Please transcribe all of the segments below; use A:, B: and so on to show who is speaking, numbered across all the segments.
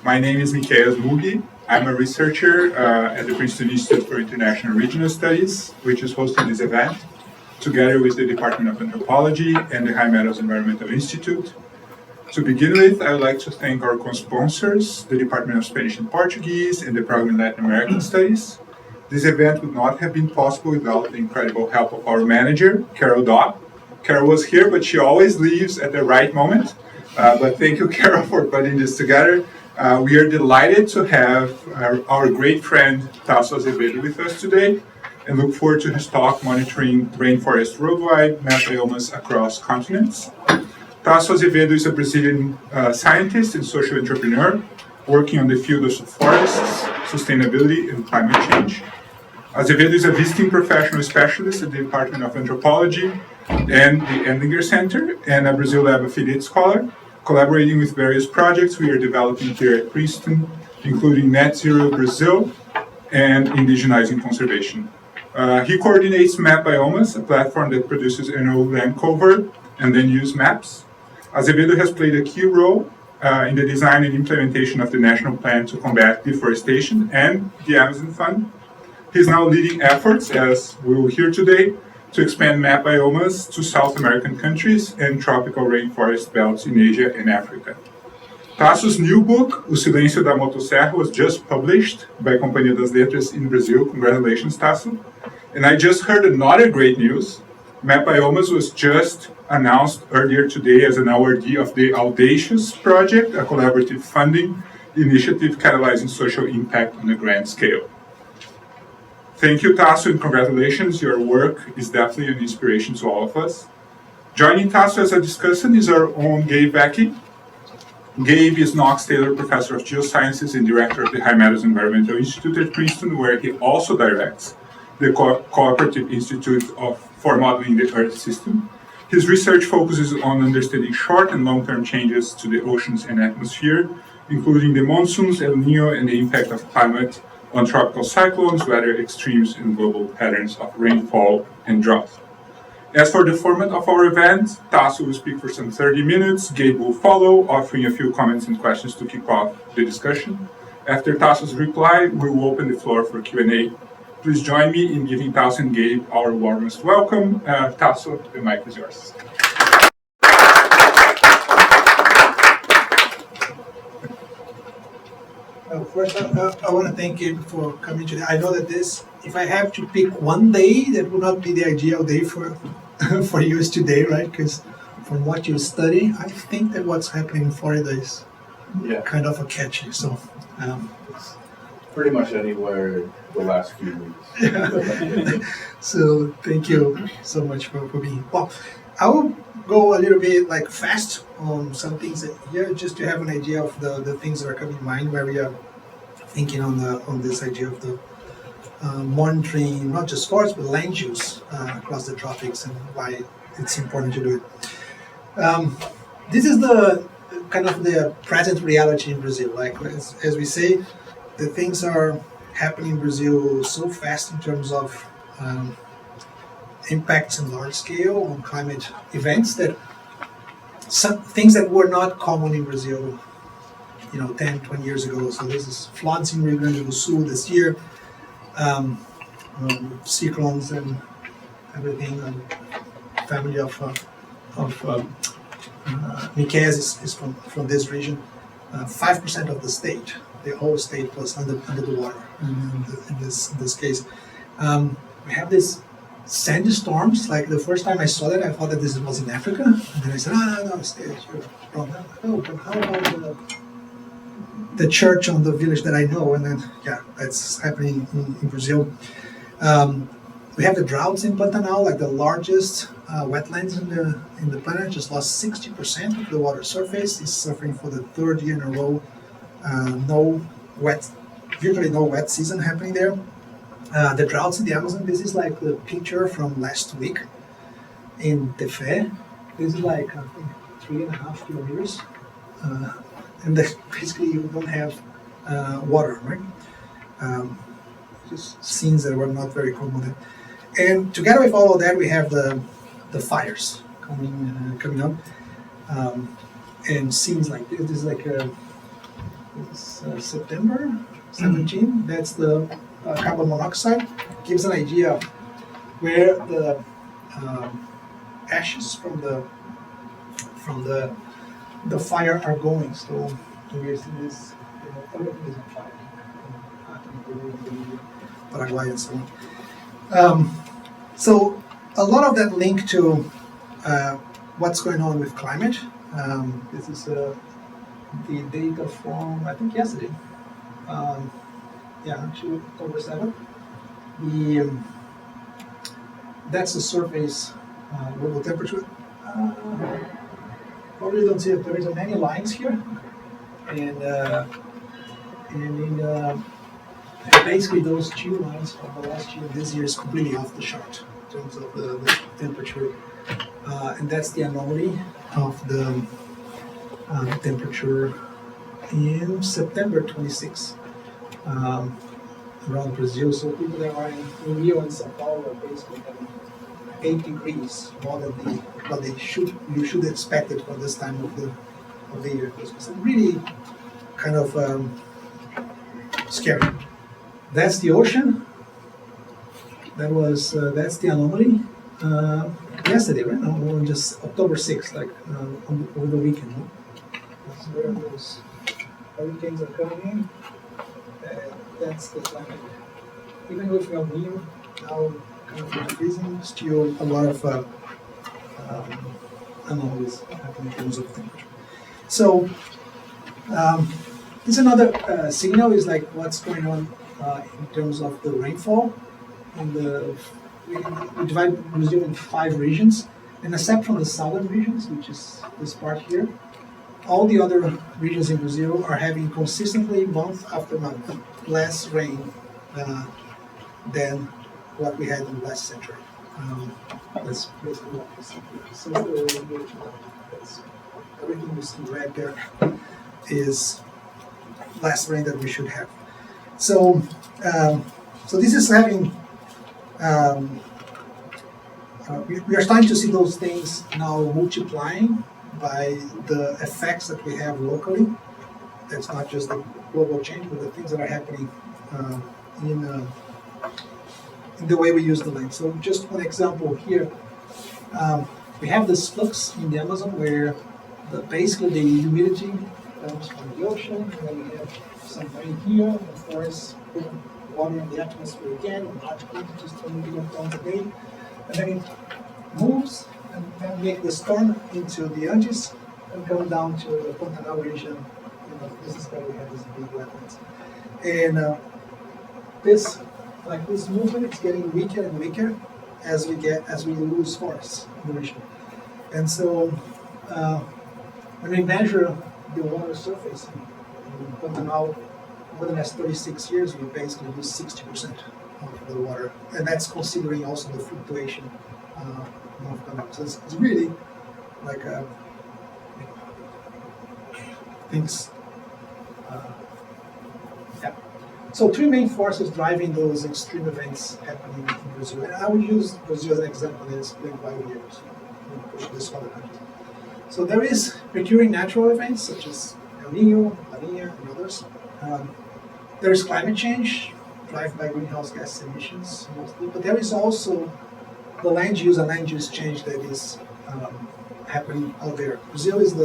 A: My name is Mikhail Mugi. I'm a researcher at the Princeton Institute for International and Regional Studies, which is hosting this event, together with the Department of Anthropology and the High Meadows Environmental Institute. To begin with, I would like to thank our co-sponsors, the Department of Spanish and Portuguese and the Program in Latin American Studies. This event would not have been possible without the incredible help of our manager, Carol Dobb. Carol was here, but she always leaves at the right moment. But thank you, Carol, for putting this together. We are delighted to have our great friend, Tasso Azevedo, with us today, and look forward to his talk monitoring rainforests worldwide, map biomas across continents. Tasso Azevedo is a Brazilian scientist and social entrepreneur working on the field of forests, sustainability, and climate change. Azevedo is a visiting professional specialist at the Department of Anthropology and the Endlinger Center, and a Brazil Lab affiliate scholar, collaborating with various projects we are developing here at Princeton, including Net Zero Brazil and Indigenizing Conservation. He coordinates Map Biomas, a platform that produces annual land cover and then use maps. Azevedo has played a key role in the design and implementation of the National Plan to Combat Deforestation and the Amazon Fund. He's now leading efforts, as we will hear today, to expand map biomas to South American countries and tropical rainforest belts in Asia and Africa. Tasso's new book, O Silêncio da Motosserra, was just published by Companhia das Letras in Brazil. Congratulations, Tasso. And I just heard another great news. Map Biomas was just announced earlier today as an awardee of the Audacious Project, a collaborative funding initiative catalyzing social impact on a grand scale. Thank you, Tasso, and congratulations. Your work is definitely an inspiration to all of us. Joining Tasso as a discussant is our own Gabe Becky. Gabe is Knox Taylor Professor of Geosciences and Director of the High Meadows Environmental Institute at Princeton, where he also directs the Cooperative Institute for Modeling the Earth System. His research focuses on understanding short and long-term changes to the oceans and atmosphere, including the monsoons, El Niño, and the impact of climate on tropical cyclones, weather extremes, and global patterns of rainfall and drought. As for the format of our event, Tasso will speak for some 30 minutes, Gabe will follow, offering a few comments and questions to kick off the discussion. After Tasso's reply, we will open the floor for Q&A. Please join me in giving Tasso and Gabe our warmest welcome. Tasso, the mic is yours.
B: First, I want to thank you for coming today. I know that if I have to pick one day, that would not be the ideal day for you is today, right? Because from what you study, I think that what's happening in Florida is kind of a catchy. So,
C: pretty much anywhere the last few weeks.
B: So thank you so much for being. Well, I will go a little bit fast on some things here, just to have an idea of the things that are coming in mind where we are thinking on this idea of the monitoring not just forests but land use across the tropics and why it's important to do it. This is the kind of the present reality in Brazil. As we say, the things are happening in Brazil so fast in terms of impacts in large scale on climate events that some things that were not common in Brazil 10, 20 years ago. So this is floods in Rio Grande do Sul this year, cyclones and everything. Family of Mikhail is from this region. 5% of the state, the whole state, was under the water in this case. We have this sandstorms. The first time I saw that, I thought that this was in Africa, and then I said, no, stay here. No, but how about the church on the village that I know? And then, that's happening in Brazil. We have the droughts in Pantanal, the largest wetlands in the planet, just lost 60% of the water surface. It's suffering for the third year in a row. Virtually no wet season happening there. The droughts in the Amazon, this is the picture from last week in Tefé. This is I think 3.5 kilometers. And basically you don't have water, right? Just scenes that were not very common. And together with all of that, we have the fires coming up. And scenes like this. This is this is September 17. That's the carbon monoxide. Gives an idea of where the ashes from the fire are going. So we see this, everything is on fire. Paraguay and so on. So a lot of that linked to what's going on with climate. This is the data from, I think, yesterday. Actually, October 7th. That's the surface global temperature. Probably don't see it. There is many lines here, and basically those two lines from the last year, this year is completely off the chart in terms of the temperature, and that's the anomaly of the temperature in September 26. Around Brazil, so people that are in Rio and Sao Paulo are basically having 8 degrees more than what you should expect it for this time of the year. It's really kind of scary. That's the ocean. That's the anomaly. Yesterday, right? No, just October 6th, like over the weekend. No? That's where those hurricanes are coming in. That's the climate. Even with El Nino now kind of increasing, still a lot of anomalies happening in terms of temperature. So this another signal is like what's going on in terms of the rainfall. We divide Brazil in 5 regions, and except from the southern regions, which is this part here, all the other regions in Brazil are having consistently, month after month, less rain than what we had in the last century. That's basically what we see here. So that's everything you see right there is less rain that we should have. So, this is having. We are starting to see those things now multiplying by the effects that we have locally. That's not just the global change, but the things that are happening in the way we use the land. So just one example here, we have this flux in the Amazon where basically the humidity comes from the ocean, and then we have some rain here, the forests put water in the atmosphere again, in large quantities, 20 million tons a day, and then it moves and then make the storm into the Andes and come down to the Pantanal region. This is where we have these big wetlands. And this movement is getting weaker and weaker as we lose forests in the region. And so when we measure the water surface in Pantanal over the next 36 years, we basically lose 60% of the water, and that's considering also the fluctuation of Pantanal. So it's really like things. So 3 main forces driving those extreme events happening in Brazil. And I will use Brazil as an example and explain why we are push this other countries. So there is recurring natural events such as El Nino, La Nina, and others. There is climate change, driven by greenhouse gas emissions mostly, but there is also the land use and land use change that is happening out there. Brazil is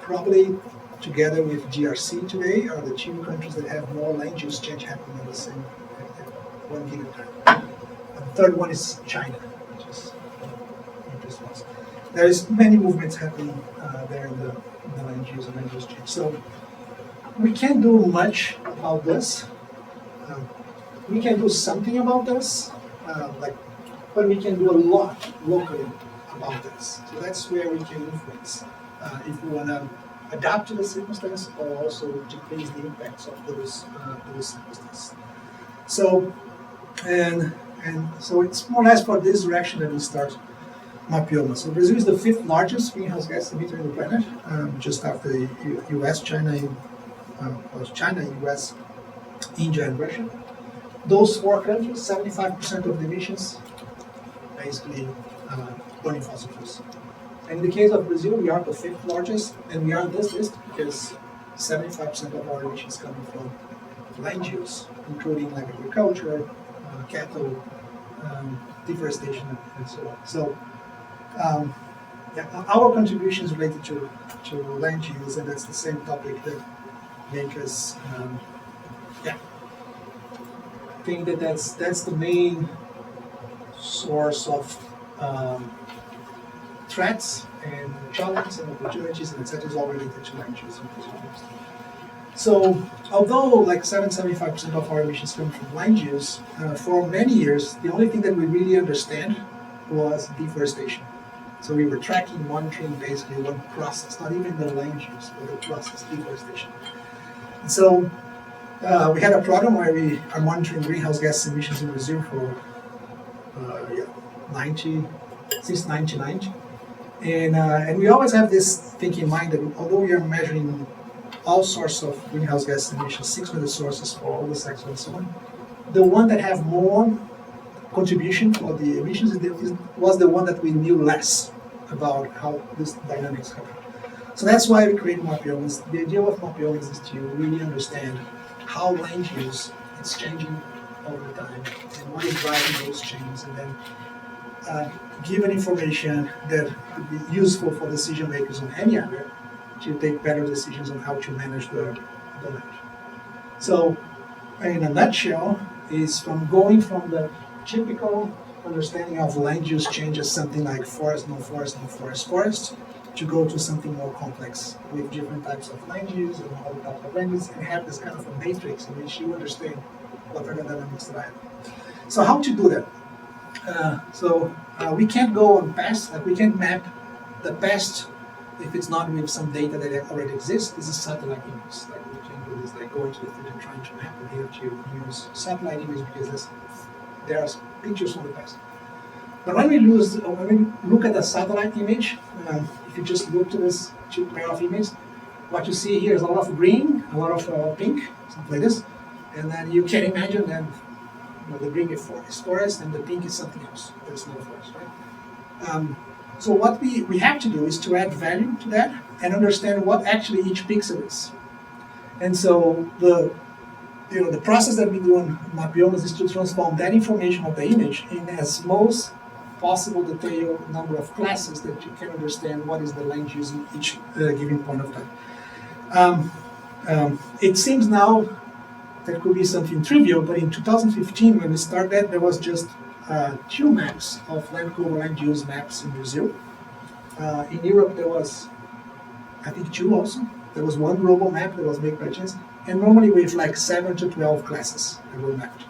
B: probably, together with DRC today, are the 2 countries that have more land use change happening at the same at one given time. And the third one is China, which is interesting. There is many movements happening there in the land use and land use change. So we can't do much about this. We can do something about this, but we can do a lot locally about this. So that's where we can influence if we want to adapt to the circumstance or also decrease the impacts of those circumstances. So, and so it's more or less for this direction that we start Mapioma. So Brazil is the 5th largest greenhouse gas emitter in the planet, just after the U.S., China, U.S., India, and Russia. Those 4 countries, 75% of the emissions, basically burning fossil fuels. And in the case of Brazil, we are the 5th largest, and we are on this list because 75% of our emissions coming from land use, including like agriculture, cattle, deforestation, and so on. So, yeah, our contributions related to land use, and that's the same topic that make us, yeah, I think that's the main source of threats and challenges and opportunities, and etc. is all related to land use. So, although like 75% of our emissions come from land use, for many years, the only thing that we really understand was deforestation. So we were tracking, monitoring basically one process, not even the land use, but the process, deforestation. And so we had a program where we are monitoring greenhouse gas emissions in Brazil for since 1990. And we always have this thing in mind that although we are measuring all sorts of greenhouse gas emissions, 600 sources for all the sectors and so on, the one that have more contribution for the emissions was the one that we knew less about how this dynamics happen. So that's why we created Mapiomas. The idea of Mapiomas is to really understand how land use is changing over time and what is driving those changes, and then given information that could be useful for decision makers on any area to take better decisions on how to manage the land. So, in a nutshell, is from going from the typical understanding of land use change as something like forest, no forest, no forest, forest, to go to something more complex with different types of land use and all types of land use, and have this kind of a matrix in which you understand what are the dynamics that I have. So how to do that? We can't go on past, like we can't map the past if it's not with some data that already exists. This is satellite images. Like we can do this, like going to the field and trying to map, and here to use satellite images because there are pictures from the past. But when we look at a satellite image, if you just look to this pair of images, what you see here is a lot of green, a lot of pink, something like this, and then you can imagine that the green is forest and the pink is something else. That's not a forest, right? So what we have to do is to add value to that and understand what actually each pixel is. And so the process that we do on Mapiomas is to transform that information of the image in as most possible detailed number of classes that you can understand what is the land use in each given point of time. It seems now that could be something trivial, but in 2015 when we started, there was just 2 maps of land cover land use maps in Brazil. In Europe there was, I think, 2 also. There was 1 global map that was made by chance, and normally with like 7 to 12 classes that were mapped.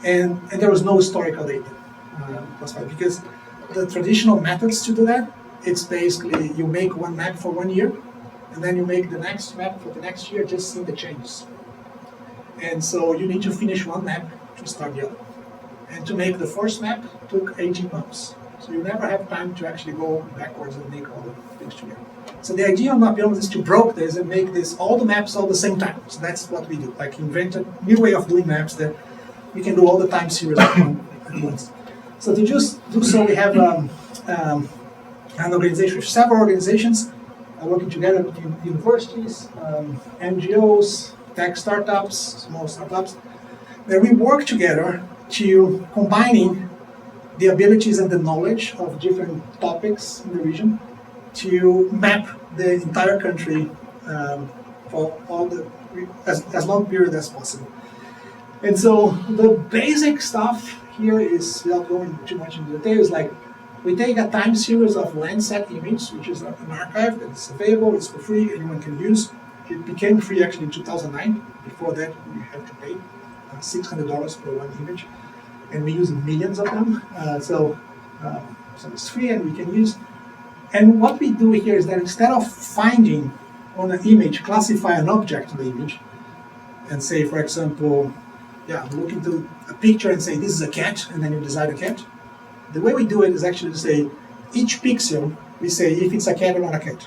B: And there was no historical data. Because the traditional methods to do that, it's basically you make one map for 1 year, and then you make the next map for the next year, just seeing the changes. And so you need to finish one map to start the other. And to make the first map took 18 months. So you never have time to actually go backwards and make all the things together. So the idea of Mapiomas is to broke this and make this all the maps all the same time. So that's what we do, like invent a new way of doing maps that we can do all the time series at once. So to just do so, we have an organization, several organizations working together between universities, NGOs, tech startups, small startups, where we work together to combining the abilities and the knowledge of different topics in the region to map the entire country for all as long period as possible. And so the basic stuff here is, without going too much into details, like we take a time series of Landsat image, which is an archive that's available, it's for free, anyone can use. It became free actually in 2009. Before that, we had to pay $600 for one image, and we use millions of them. So it's free and we can use. And what we do here is that instead of finding on an image, classify an object in the image, and say, for example, look into a picture and say this is a cat, and then you decide a cat. The way we do it is actually to say each pixel, we say if it's a cat or not a cat.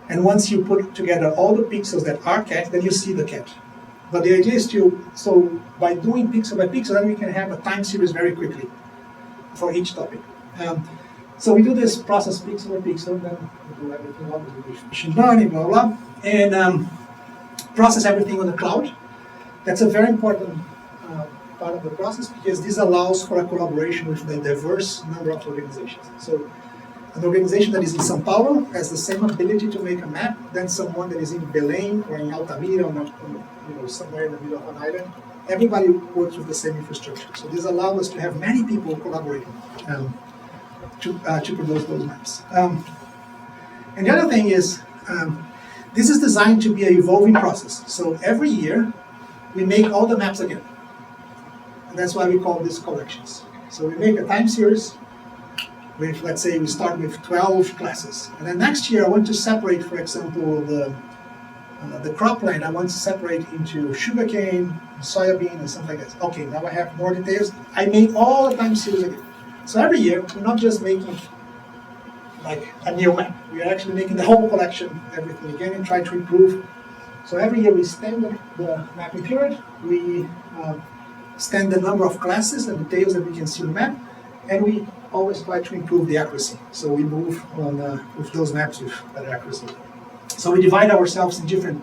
B: And once you put together all the pixels that are cat, then you see the cat. But the idea is so by doing pixel by pixel, then we can have a time series very quickly for each topic. So we do this process pixel by pixel, then we do everything on with machine learning, blah, blah, and process everything on the cloud. That's a very important part of the process because this allows for a collaboration with the diverse number of organizations. So an organization that is in São Paulo has the same ability to make a map than someone that is in Belém or in Altamira or somewhere in the middle of an island. Everybody works with the same infrastructure. So this allows us to have many people collaborating to produce those maps. And the other thing is, this is designed to be an evolving process. So every year, we make all the maps again. And that's why we call this collections. So we make a time series with, let's say, we start with 12 classes. And then next year, I want to separate, for example, the cropland. I want to separate into sugarcane, soybean, and something like that. Okay, now I have more details. I make all the time series again. So every year, we're not just making like a new map. We are actually making the whole collection, everything again, and try to improve. So every year we extend the mapping period. We extend the number of classes and details that we can see on the map, and we always try to improve the accuracy. So we move on with those maps with better accuracy. So we divide ourselves in different.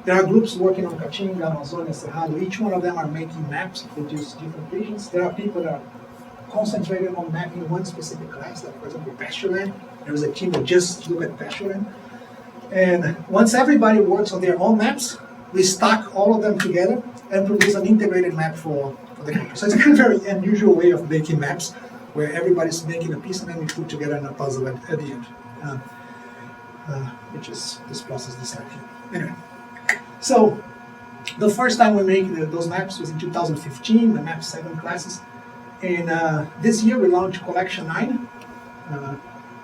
B: There are groups working on Caatinga, Amazonia, Cerrado. Each one of them are making maps for just different regions. There are people that are concentrated on mapping one specific class, like for example pastureland. There is a team that just look at pastureland. And once everybody works on their own maps, we stack all of them together and produce an integrated map for the country. So it's a very unusual way of making maps, where everybody's making a piece and then we put together in a puzzle at the end, which is this process decided here. Anyway, so the first time we made those maps was in 2015, the map 7 classes. And this year we launched Collection 9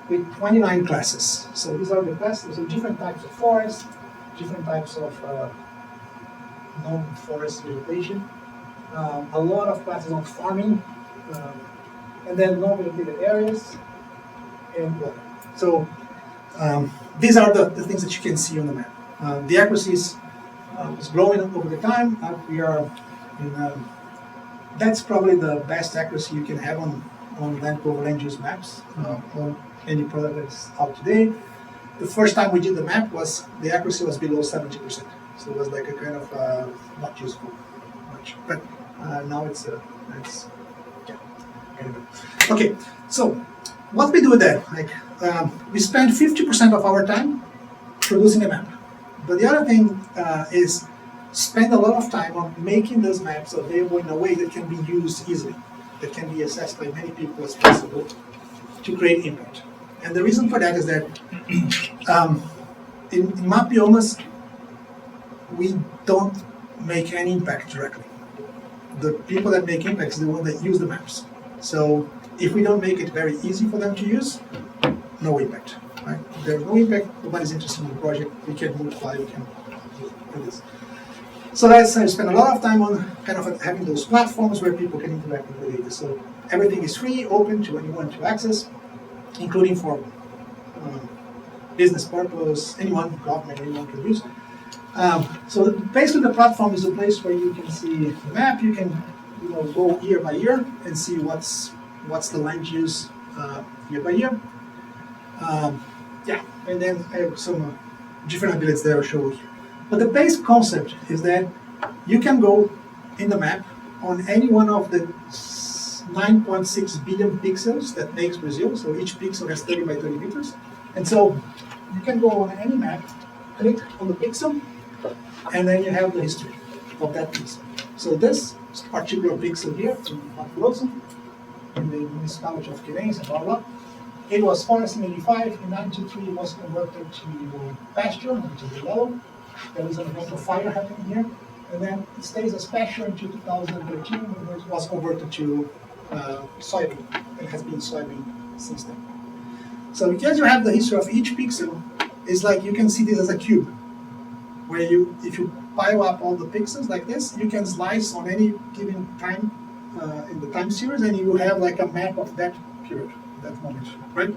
B: with 29 classes. So these are the classes of different types of forests, different types of non-forest vegetation, a lot of classes on farming, and then non-vegetated areas and water. So these are the things that you can see on the map. The accuracy is growing over the time. We are in that's probably the best accuracy you can have on land cover land use maps on any product that's out today. The first time we did the map the accuracy was below 70%. So it was like a kind of not useful much. But now it's yeah. Anyway. Okay, so what we do then, like we spend 50% of our time producing a map. But the other thing is spend a lot of time on making those maps available in a way that can be used easily, that can be accessed by many people as possible to create impact. And the reason for that is that in Mapiomas, we don't make any impact directly. The people that make impact is the ones that use the maps. So if we don't make it very easy for them to use, no impact. Right? If there's no impact, nobody's interested in the project, we can multiply, we can do this. So that's I spend a lot of time on kind of having those platforms where people can interact with the data. So everything is free, open to anyone to access, including for business purpose, anyone, government, anyone can use. So basically the platform is a place where you can see the map, you can go year by year and see what's the land use year by year. Yeah, and then I have some different abilities there I'll show you. But the base concept is that you can go in the map on any one of the 9.6 billion pixels that makes Brazil. So each pixel has 30 by 30 meters. And so you can go on any map, click on the pixel, and then you have the history of that pixel. So this particular pixel here in Mato Grosso, in the municipality of Querência, blah, blah, it was forest in 85, in 93 it was converted to pasture, which is yellow. There was an event of fire happening here, and then it stays as pasture until 2013 when it was converted to soybean. It has been soybean since then. So because you have the history of each pixel, it's like you can see this as a cube, where if you pile up all the pixels like this, you can slice on any given time in the time series, and you will have like a map of that period, that moment, right?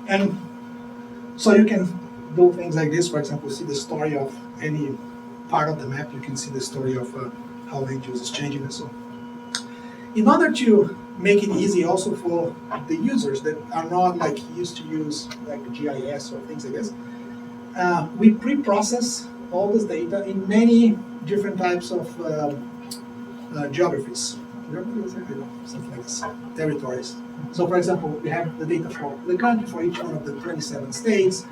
B: And so you can do things like this. For example, see the story of any part of the map. You can see the story of how land use is changing and so on. in order to make it easy also for the users that are not like used to use like GIS or things like this, we pre-process all this data in many different types of geographies. Something like this, territories. So for example, we have the data for the country, for each one of the 27 states,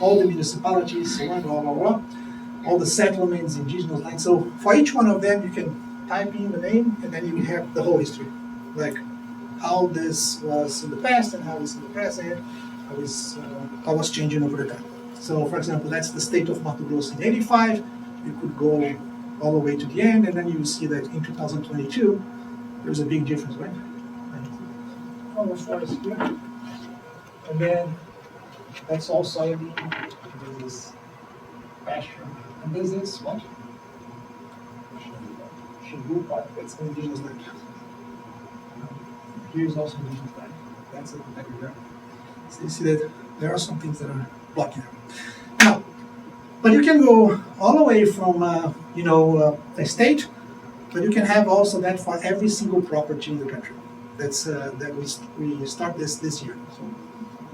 B: all the municipalities, so on, blah, blah, blah, all the settlements, indigenous lands. So for each one of them, you can type in the name, and then you have the whole history, like how this was in the past and how it's in the present, how was changing over the time. So for example, that's the state of Mato Grosso in 85. You could go all the way to the end, and then you will see that in 2022, there's a big difference, right? Almost forest here. And then that's all soybean. This is pasture. And this is what? Xingu part. That's indigenous land. Here's also indigenous land. That's a protected area. So you see that there are some things that are blocking them. Now, but you can go all the way from a state, but you can have also that for every single property in the country. That's that we start this year. So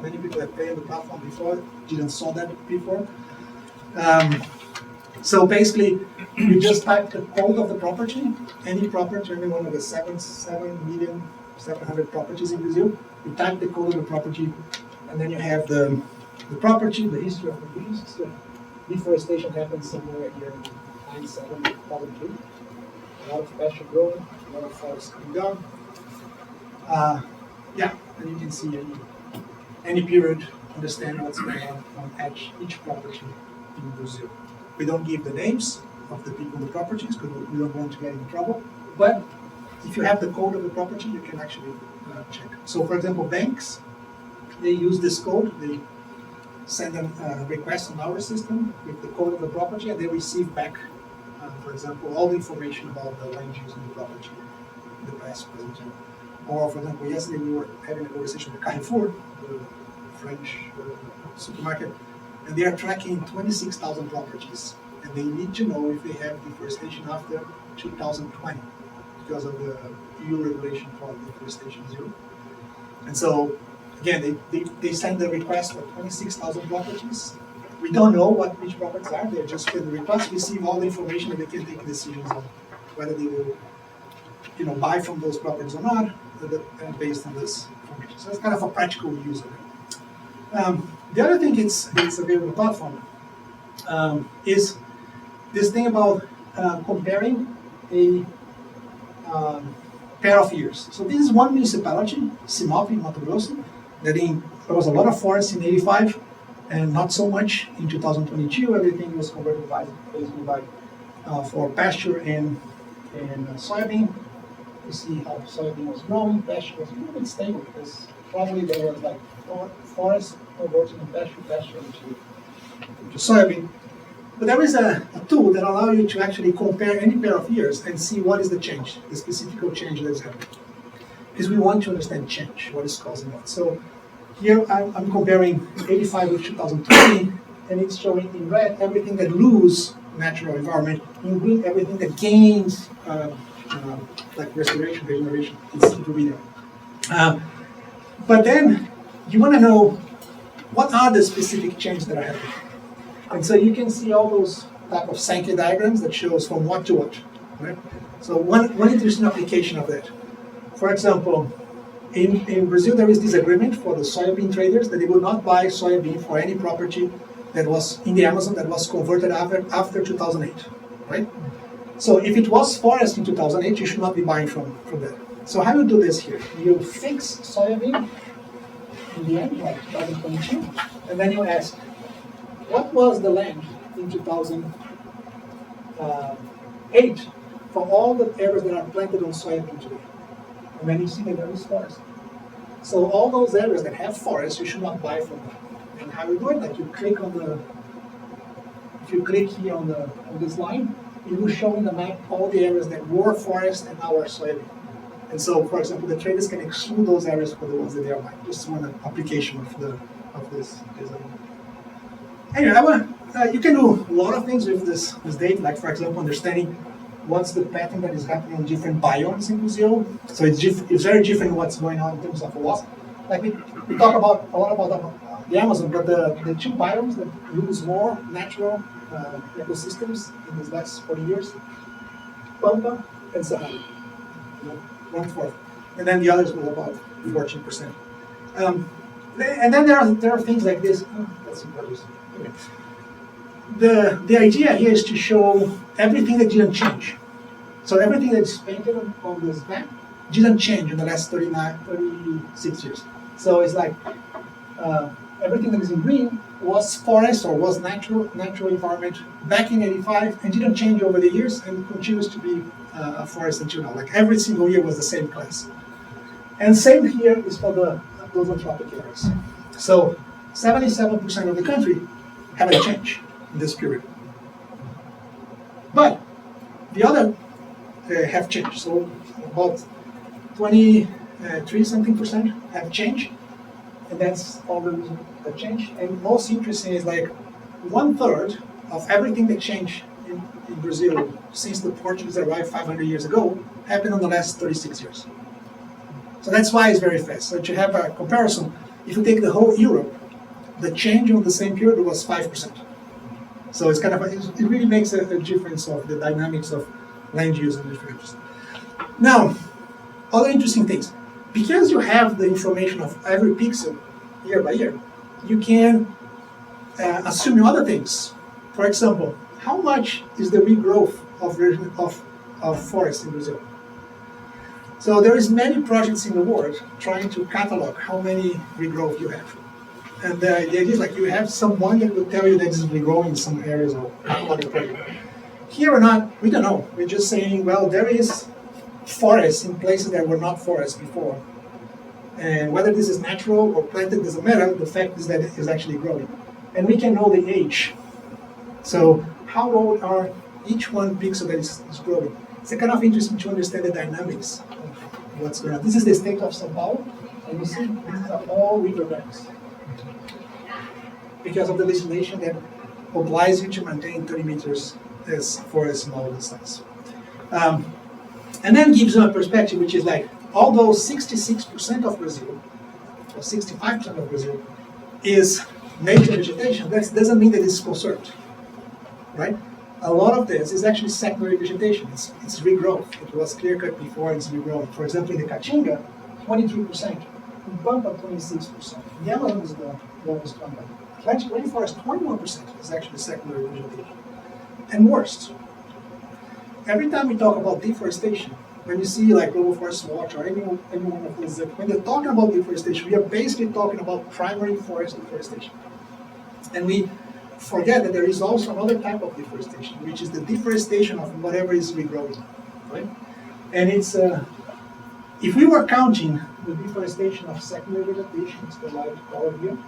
B: many people that pay on the platform before didn't saw that before. So basically, you just type the code of the property, any property, any one of the 7,700,000 properties in Brazil. You type the code of the property, and then you have the property, the history of the beast. Deforestation happened somewhere here in 97, 2003. A lot of pasture growing, a lot of forests coming down. And you can see any period, understand what's going on each property in Brazil. We don't give the names of the people in the properties because we don't want to get in trouble. But if you have the code of the property, you can actually check. So, for example, banks, they use this code. They send a request on our system with the code of the property, and they receive back, for example, all the information about the land use in the property in the past, present, or for example, yesterday we were having a conversation with Carrefour, the French supermarket, and they are tracking 26,000 properties, and they need to know if they have deforestation after 2020 because of the EU regulation for deforestation zero. And so, again, they send the request for 26,000 properties. We don't know which properties are. They just fill the request, receive all the information, and they can take decisions on whether they will, buy from those properties or not, based on this information. So it's kind of a practical use of it. The other thing it's available on the platform is this thing about comparing a pair of years. So this is one municipality, Sinop, Mato Grosso, that there was a lot of forest in 85 and not so much in 2022. Everything was converted basically for pasture and soybean. You see how soybean was growing, pasture was a little bit stable because probably there was like forest converting pasture into soybean. But there is a tool that allows you to actually compare any pair of years and see what is the change, the specific change that is happening. Because we want to understand change, what is causing that. So here I'm comparing 85 with 2020, and it's showing in red everything that loses natural environment, in green everything that gains like restoration, regeneration. It will be there. But then you want to know what are the specific changes that are happening. And so you can see all those type of Sankey diagrams that shows from what to what, right? So one interesting application of that. For example, in Brazil there is this agreement for the soybean traders that they will not buy soybean for any property that was in the Amazon that was converted after 2008, right? So if it was forest in 2008, you should not be buying from that. So how do you do this here? You fix soybean in the end, like 2022, and then you ask, what was the land in 2008 for all the areas that are planted on soybean today? And then you see that there is forest. So all those areas that have forest, you should not buy from them. And how you do it? Like you click if you click here on this line, it will show in the map all the areas that were forest and now are soybean. And so, for example, the traders can exclude those areas for the ones that they are buying. Just one application of this. Anyway, you can do a lot of things with this data, like for example, understanding what's the pattern that is happening in different biomes in Brazil. So it's very different what's going on in terms of loss. Like we talk about a lot about the Amazon, but the two biomes that use more natural ecosystems in these last 40 years, Pampa and Sahara, 1/4, and then the others were about 14%. And then there are things like this. Oh, that's important. Okay. The idea here is to show everything that didn't change. So everything that's painted on this map didn't change in the last 36 years. So it's like everything that is in green was forest or was natural environment back in '85 and didn't change over the years and continues to be a forest until now. Like every single year was the same class. And same here is for those anthropic areas. So 77% of the country haven't changed in this period. But the other have changed. So about 23 something percent have changed. And that's all the reason that changed. And most interesting is like 1/3 of everything that changed in Brazil since the Portuguese arrived 500 years ago happened in the last 36 years. So that's why it's very fast. So to have a comparison, if you take the whole Europe, the change on the same period was 5%. So it's kind of, it really makes a difference of the dynamics of land use and different areas. Now, other interesting things. Because you have the information of every pixel year by year, you can assume other things. For example, how much is the regrowth of forests in Brazil? So there is many projects in the world trying to catalog how many regrowth you have. And the idea is like you have someone that will tell you that it's regrowing in some areas or cataloging project. Here or not, we don't know. We're just saying, well, there is forests in places that were not forests before. And whether this is natural or planted doesn't matter. The fact is that it is actually growing. And we can know the age. So how old are each one pixel that is growing? It's kind of interesting to understand the dynamics of what's going on. This is the state of São Paulo, and you see these are all riverbanks. Because of the legislation that obliges you to maintain 30 meters as forest model size. And then gives you a perspective which is like, although 66% of Brazil, or 65% of Brazil, is nature vegetation, that doesn't mean that it's conserved, right? A lot of this is actually secondary vegetation. It's regrowth. It was clear-cut before, it's regrowth. For example, in the Caatinga, 23%. In Pampa, 26%. In the Amazon is the lowest Pampa. Atlantic rainforest, 21% is actually secondary vegetation. And worst, every time we talk about deforestation, when you see like Global Forest Watch or any one of those, when they're talking about deforestation, we are basically talking about primary forest deforestation. And we forget that there is also another type of deforestation, which is the deforestation of whatever is regrowing, right? And it's, if we were counting the deforestation of secondary vegetation, it's the light color here,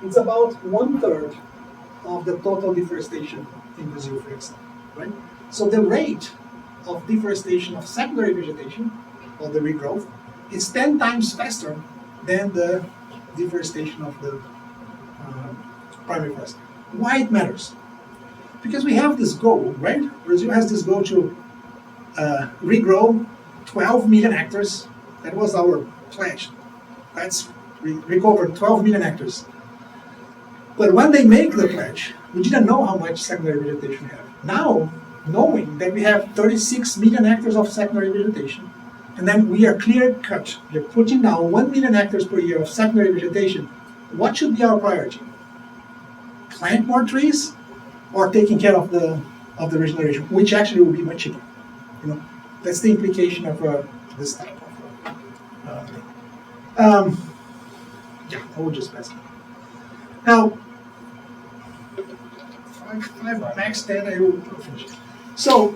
B: it's about 1/3 of the total deforestation in Brazil, for example, right? So the rate of deforestation of secondary vegetation, or the regrowth, is 10 times faster than the deforestation of the primary forest. Why it matters? Because we have this goal, right? Brazil has this goal to regrow 12 million hectares. That was our pledge. Let's recover 12 million hectares. But when they make the pledge, we didn't know how much secondary vegetation we have. Now, knowing that we have 36 million hectares of secondary vegetation, and then we are clear-cut, we are putting down 1 million hectares per year of secondary vegetation, what should be our priority? Plant more trees, or taking care of the regeneration, which actually will be much cheaper. You know, that's the implication of this type of thing. Yeah, I will just pass it. Now, 5 max 10, I will finish. So,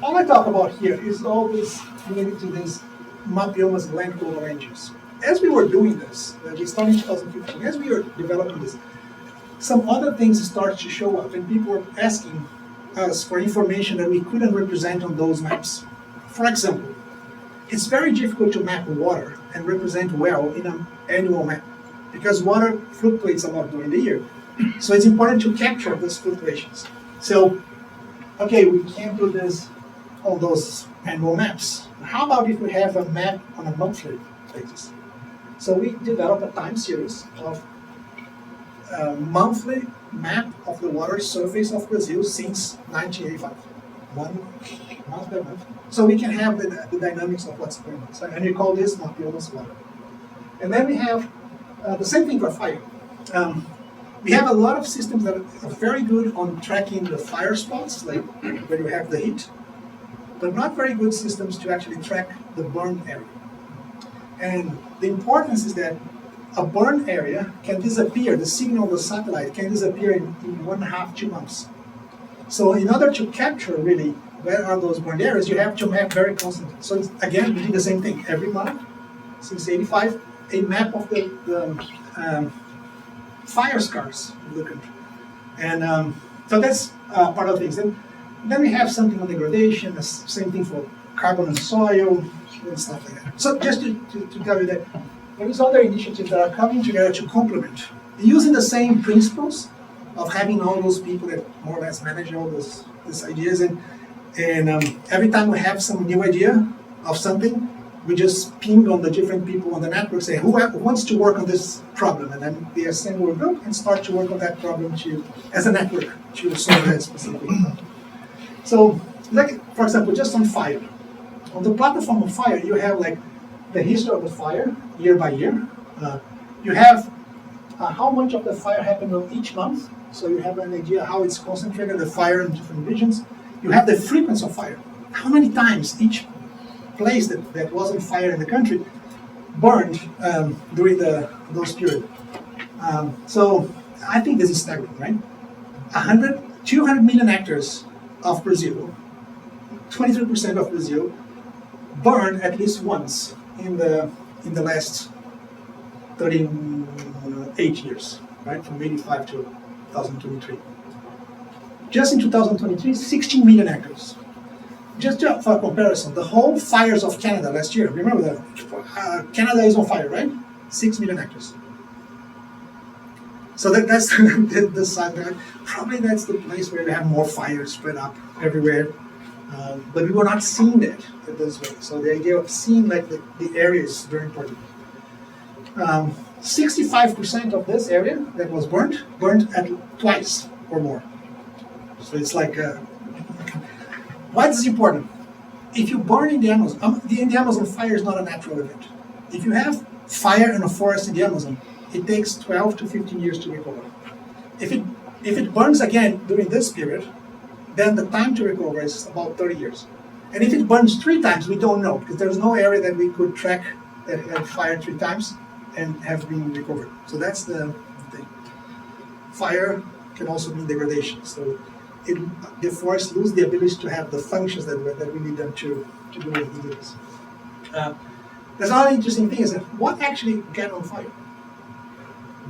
B: all I talk about here is all this related to this Mapioma's land cover land use. As we were doing this, we started in 2015, as we were developing this, some other things started to show up, and people were asking us for information that we couldn't represent on those maps. For example, it's very difficult to map water and represent well in an annual map, because water fluctuates a lot during the year. So it's important to capture those fluctuations. So, okay, we can't do this all those annual maps. How about if we have a map on a monthly basis? So we developed a time series of a monthly map of the water surface of Brazil since 1985. One month by month. So we can have the dynamics of what's going on. So, and we call this Mapea's water. And then we have the same thing for fire. We have a lot of systems that are very good on tracking the fire spots, like where you have the heat, but not very good systems to actually track the burn area. And the importance is that a burn area can disappear, the signal of the satellite can disappear in 1.5, 2 months. So in order to capture really where are those burned areas, you have to map very constantly. So again, we do the same thing every month, since 85, a map of the fire scars of the country. And so that's part of things. And then we have something on degradation, the same thing for carbon and soil, and stuff like that. So just to tell you that there is other initiatives that are coming together to complement, using the same principles of having all those people that more or less manage all these ideas. And every time we have some new idea of something, we just ping on the different people on the network, say who wants to work on this problem, and then they assemble a group and start to work on that problem as a network to solve that specific problem. So, like for example, just on fire. On the platform of fire, you have like the history of the fire year by year. You have how much of the fire happened on each month, so you have an idea how it's concentrated, the fire in different regions. You have the frequency of fire. How many times each place that was on fire in the country burned during those periods. So I think this is staggering, right? 200 million hectares of Brazil, 23% of Brazil, burned at least once in the last 38 years, right? From 85 to 2023. Just in 2023, 16 million hectares. Just for comparison, the whole fires of Canada last year, remember that Canada is on fire, right? 6 million hectares. So that's the side. Probably that's the place where we have more fires spread up everywhere. But we were not seeing that this way. So the idea of seeing like the area is very important. 65% of this area that was burnt at twice or more. So it's like, why is this important? If you burn in the Amazon fire is not a natural event. If you have fire in a forest in the Amazon, it takes 12 to 15 years to recover. If it burns again during this period, then the time to recover is about 30 years. And if it burns 3 times, we don't know, because there's no area that we could track that had fire 3 times and have been recovered. So that's the thing. Fire can also mean degradation. So the forests lose the ability to have the functions that we need them to do this. There's another interesting thing is that what actually get on fire?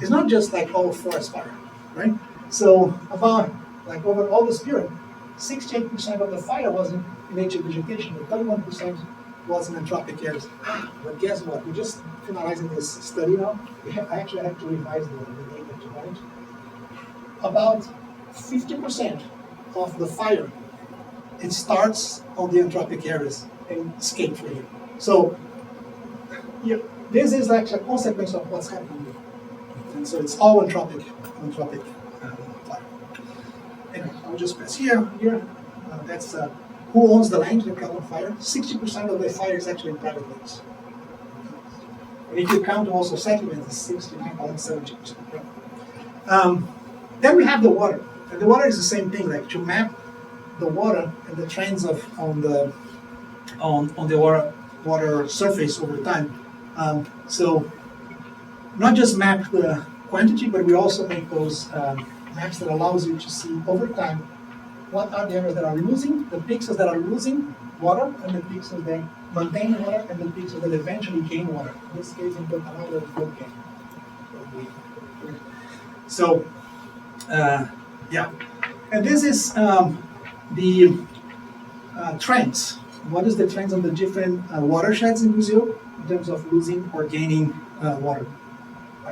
B: It's not just like all forest fire, right? So about like over all this period, 68% of the fire was in native vegetation, but 31% was in anthropic areas. But guess what? We're just finalizing this study now. I actually have to revise the data tonight. About 50% of the fire, it starts on the anthropic areas and escapes from here. So this is like a consequence of what's happening here. And so it's all anthropic fire. Anyway, I'll just pass here. That's who owns the land that caught on fire. 60% of the fire is actually in private lands. And if you count also settlements, it's 69.70%. Then we have the water. And the water is the same thing, like to map the water and the trends on the water surface over time. So not just map the quantity, but we also make those maps that allows you to see over time what are the areas that are losing, the pixels that are losing water, and the pixels that maintain water, and the pixels that eventually gain water. In this case, in Pantanal, there is no gain. So, yeah. And this is the trends. What is the trends on the different watersheds in Brazil in terms of losing or gaining water?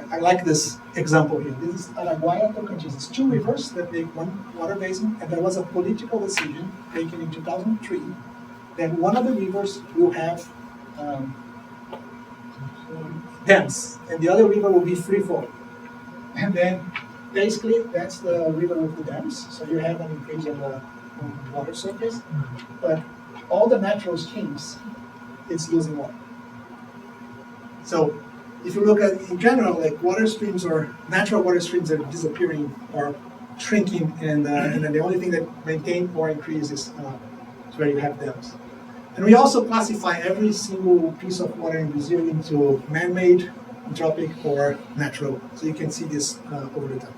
B: I like this example here. This is Araguaia and Tocantins. It's 2 rivers that make one water basin, and there was a political decision taken in 2003 then one of the rivers will have dams, and the other river will be free flow. And then basically that's the river with the dams, so you have an increase in the water surface, but all the natural streams, it's losing water. So if you look at, in general, like water streams or natural water streams are disappearing or shrinking, and then the only thing that maintain or increase is where you have dams. And we also classify every single piece of water in Brazil into man-made, anthropic, or natural. So you can see this over the time.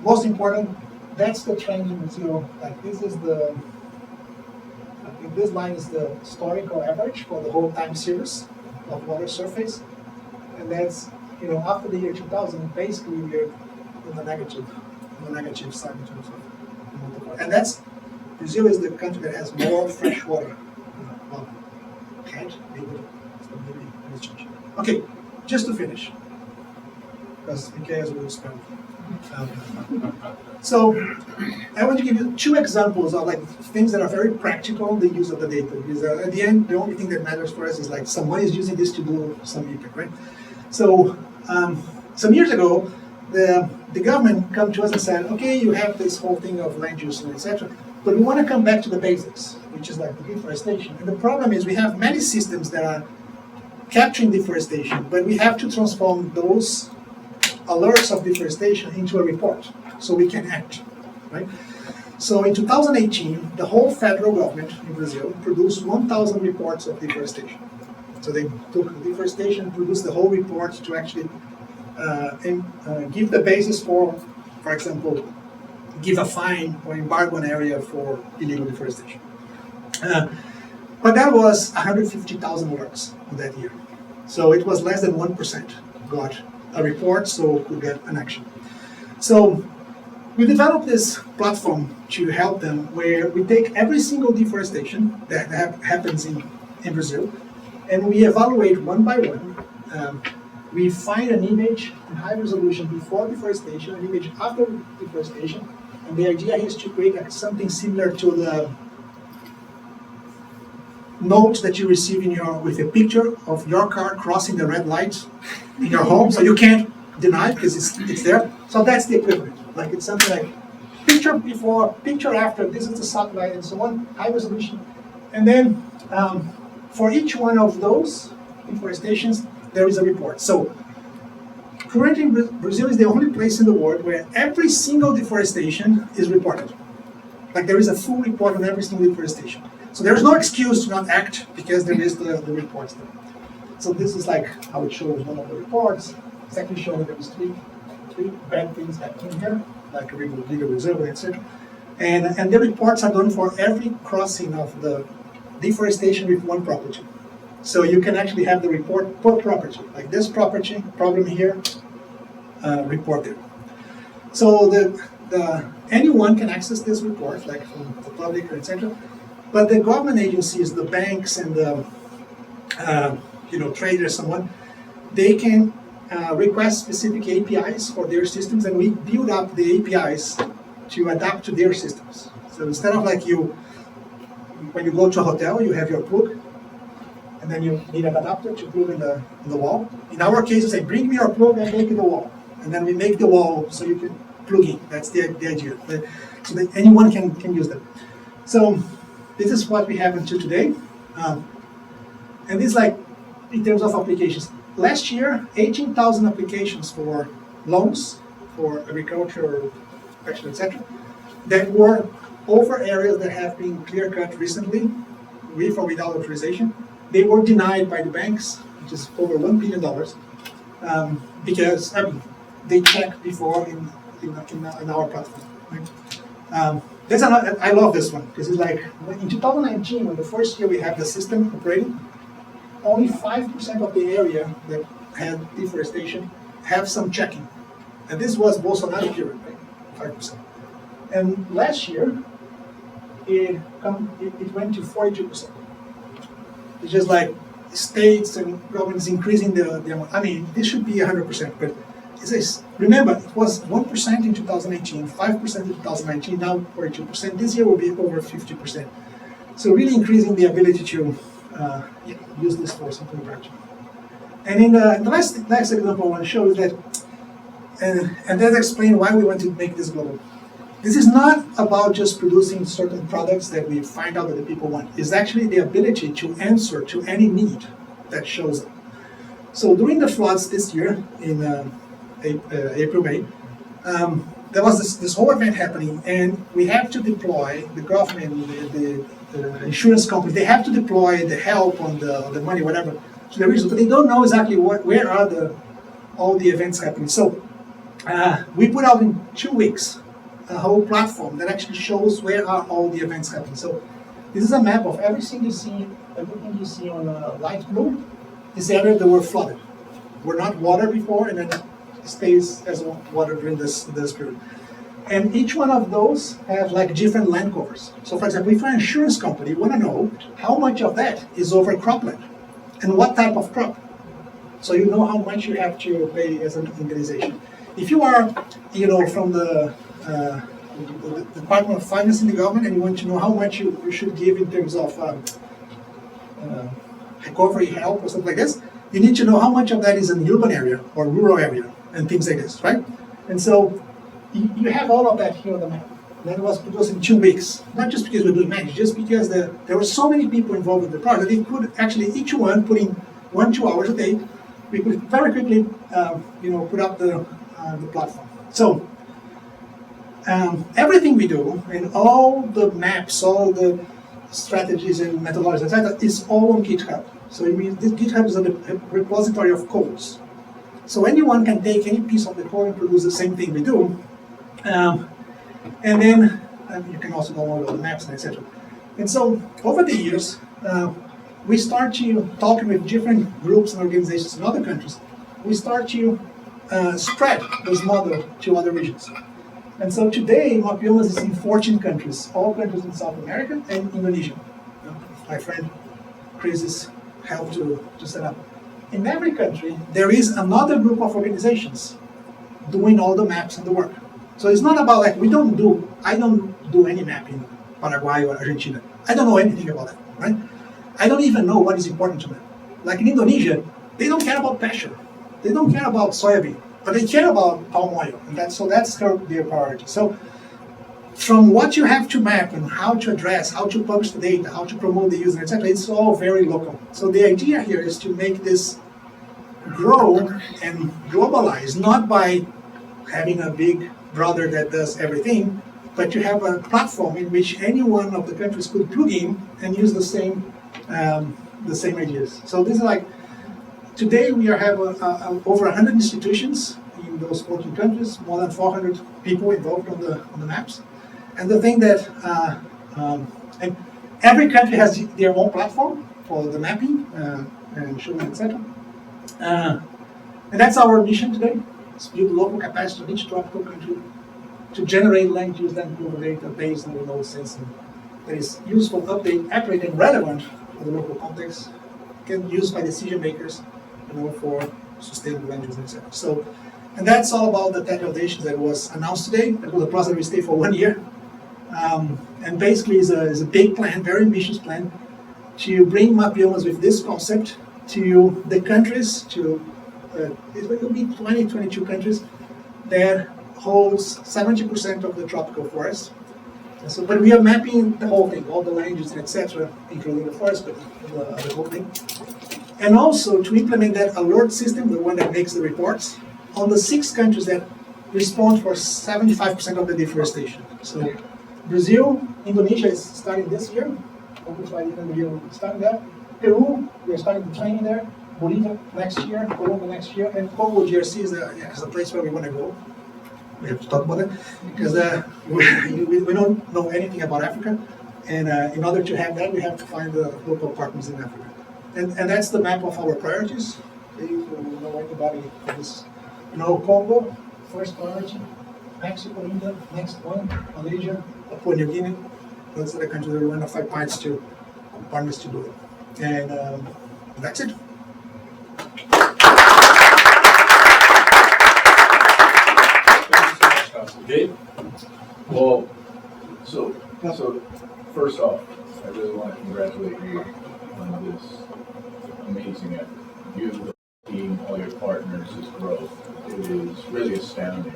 B: Most important, that's the trend in Brazil. Like this is the, I think this line is the historical average for the whole time series of water surface. And that's, after the year 2000, basically we're on the negative side in terms of water. And that's, Brazil is the country that has more fresh water. Well, maybe change. Okay, just to finish, because Michael will spend. So I want to give you two examples of like things that are very practical in the use of the data. Because at the end, the only thing that matters for us is like someone is using this to do some impact, right? So some years ago, the government come to us and said, okay, you have this whole thing of land use and etc., but we want to come back to the basics, which is like the deforestation. And the problem is we have many systems that are capturing deforestation, but we have to transform those alerts of deforestation into a report so we can act, right? So in 2018, the whole federal government in Brazil produced 1,000 reports of deforestation. So they took deforestation, produced the whole report to actually give the basis for example, give a fine or embargo an area for illegal deforestation. But that was 150,000 alerts in that year. So it was less than 1% got a report, so could get an action. So we developed this platform to help them where we take every single deforestation that happens in Brazil, and we evaluate one by one. We find an image in high resolution before deforestation, an image after deforestation, and the idea is to create something similar to the note that you receive with a picture of your car crossing the red light in your home, so you can't deny because it's there. So that's the equivalent. Like it's something like picture before, picture after. This is the satellite and so on, high resolution, and then for each one of those deforestations, there is a report. So currently, Brazil is the only place in the world where every single deforestation is reported. Like there is a full report on every single deforestation. So there's no excuse to not act because there is the reports there. So this is like how it shows one of the reports. It's actually showing there was three bad things happening here, like a legal reserve, etc. And the reports are done for every crossing of the deforestation with one property. So you can actually have the report per property, like this property, problem here, reported. So anyone can access this report, like from the public, etc. But the government agencies, the banks and the traders, someone, they can request specific APIs for their systems, and we build up the APIs to adapt to their systems. So instead of like when you go to a hotel, you have your plug, and then you need an adapter to plug in the wall. In our case, you say, bring me your plug and make the wall. And then we make the wall so you can plug in. That's the idea. So that anyone can use them. So this is what we have until today. And this like, in terms of applications. Last year, 18,000 applications for loans, for agriculture, fashion, etc. that were over areas that have been clear-cut recently, with or without authorization. They were denied by the banks, which is over $1 billion, because they checked before in our platform. Right? That's another, I love this one, because it's like, in 2019, when the first year we had the system operating, only 5% of the area that had deforestation have some checking. And this was Bolsonaro period, right? 5%. And last year, it went to 42%. It's just like states and governments increasing the amount. I mean, this should be 100%, but remember, it was 1% in 2018, 5% in 2019, now 42%. This year will be over 50%. So really increasing the ability to use this for something practical. And in the last example I want to show is that, and that explains why we want to make this global. This is not about just producing certain products that we find out that the people want. It's actually the ability to answer to any need that shows up. So during the floods this year in April, May, there was this whole event happening, and we have to deploy the government, the insurance companies. They have to deploy the help on the money, whatever, to the regions, but they don't know exactly where are all the events happening. So we put out in 2 weeks a whole platform that actually shows where are all the events happening. So this is a map of everything you see on light blue. This area that were flooded. Were not water before, and then stays as water during this period. And each one of those have like different land covers. So for example, if you're an insurance company, you want to know how much of that is over cropland and what type of crop. So you know how much you have to pay as an organization. If you are, from the Department of Finance in the government, and you want to know how much you should give in terms of recovery help or something like this, you need to know how much of that is in urban area or rural area and things like this, right? And so you have all of that here on the map. That was produced in 2 weeks, not just because we're doing magic, just because there were so many people involved with the project. They could actually, each one put in 1-2 hours a day. We could very quickly, put up the platform. So everything we do, and all the maps, all the strategies and methodologies, etc., is all on GitHub. So it means this GitHub is a repository of codes. So anyone can take any piece of the code and produce the same thing we do. And then you can also download all the maps and etc. And so over the years, we start to talking with different groups and organizations in other countries. We start to spread this model to other regions. And so today, Mapiomas is in 14 countries, all countries in South America and Indonesia. My friend Chris's helped to set up. In every country, there is another group of organizations doing all the maps and the work. So it's not about like, I don't do any map in Paraguay or Argentina. I don't know anything about that, right? I don't even know what is important to them. Like in Indonesia, they don't care about pasture. They don't care about soybean, but they care about palm oil. And that's their priority. So from what you have to map and how to address, how to publish the data, how to promote the user, etc., it's all very local. So the idea here is to make this grow and globalize, not by having a big brother that does everything, but you have a platform in which any one of the countries could plug in and use the same ideas. So this is like, today we have over 100 institutions in those 14 countries, more than 400 people involved on the maps. And the thing that, and every country has their own platform for the mapping and showing, etc. And that's our mission today, is build local capacity in each tropical country to generate land use land global data based on remote sensing that is useful, update, accurate, and relevant for the local context, can be used by decision makers, for sustainable land use, etc. So, and that's all about the tech foundations that was announced today. That was a process that we stayed for 1 year. And basically is a big plan, very ambitious plan, to bring Mapiomas with this concept to the countries, it will be 22 countries that holds 70% of the tropical forest. And so, but we are mapping the whole thing, all the land use, etc., including the forest, but the whole thing. And also to implement that alert system, the one that makes the reports, on the 6 countries that respond for 75% of the deforestation. So Brazil, Indonesia is starting this year. Hopefully by the end of the year we'll start there. Peru, we're starting the training there. Bolivia next year, Colombia next year, and Congo GRC is a place where we want to go. We have to talk about it because we don't know anything about Africa, and in order to have that, we have to find the local partners in Africa. And that's the map of our priorities. If you know anybody for this, Congo, first priority, Mexico, India, next one, Malaysia, Papua New Guinea. Those are the countries that we want to find partners to do it. And that's it.
C: Okay. Well, So, Tasso, first off, I really want to congratulate you on this amazing effort. You, the team, all your partners, this growth. It is really astounding.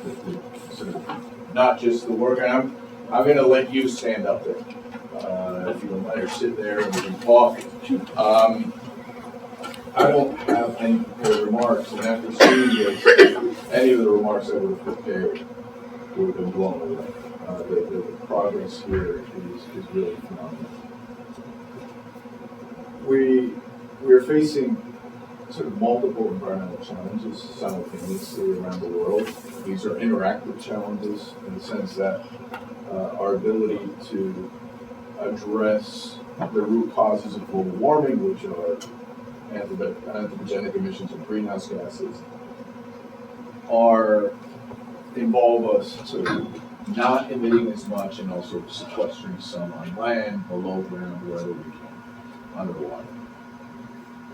C: The sort of not just the work, and I'm going to let you stand up there. If you don't mind, or sit there and we can talk. I won't have any prepared remarks, and after seeing this, any of the remarks I would have prepared would have been blown away. The progress here is really phenomenal. We're facing sort of multiple environmental challenges simultaneously around the world. These are interactive challenges in the sense that our ability to address the root causes of global warming, which are anthropogenic emissions of greenhouse gases, involve us sort of not emitting as much and also sequestering some on land, below ground, wherever we can, underwater.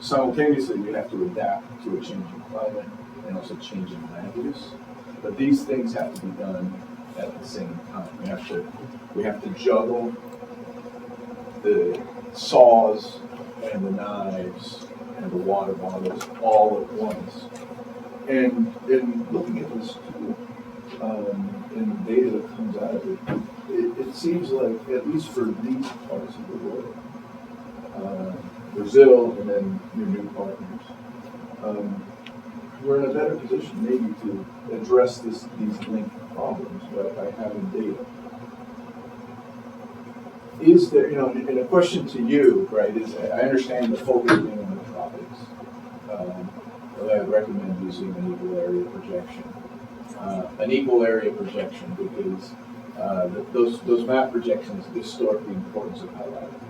C: Simultaneously, we have to adapt to a changing climate and also changing land use. But these things have to be done at the same time. We have to juggle the saws and the knives and the water bottles all at once. And in looking at this tool, and the data that comes out of it, it seems like, at least for these parts of the world, Brazil and then your new partners, we're in a better position maybe to address these linked problems by having data. Is there, and a question to you, right, is I understand the focus being on the tropics. I recommend using an equal area projection. Because those map projections distort the importance of highlighted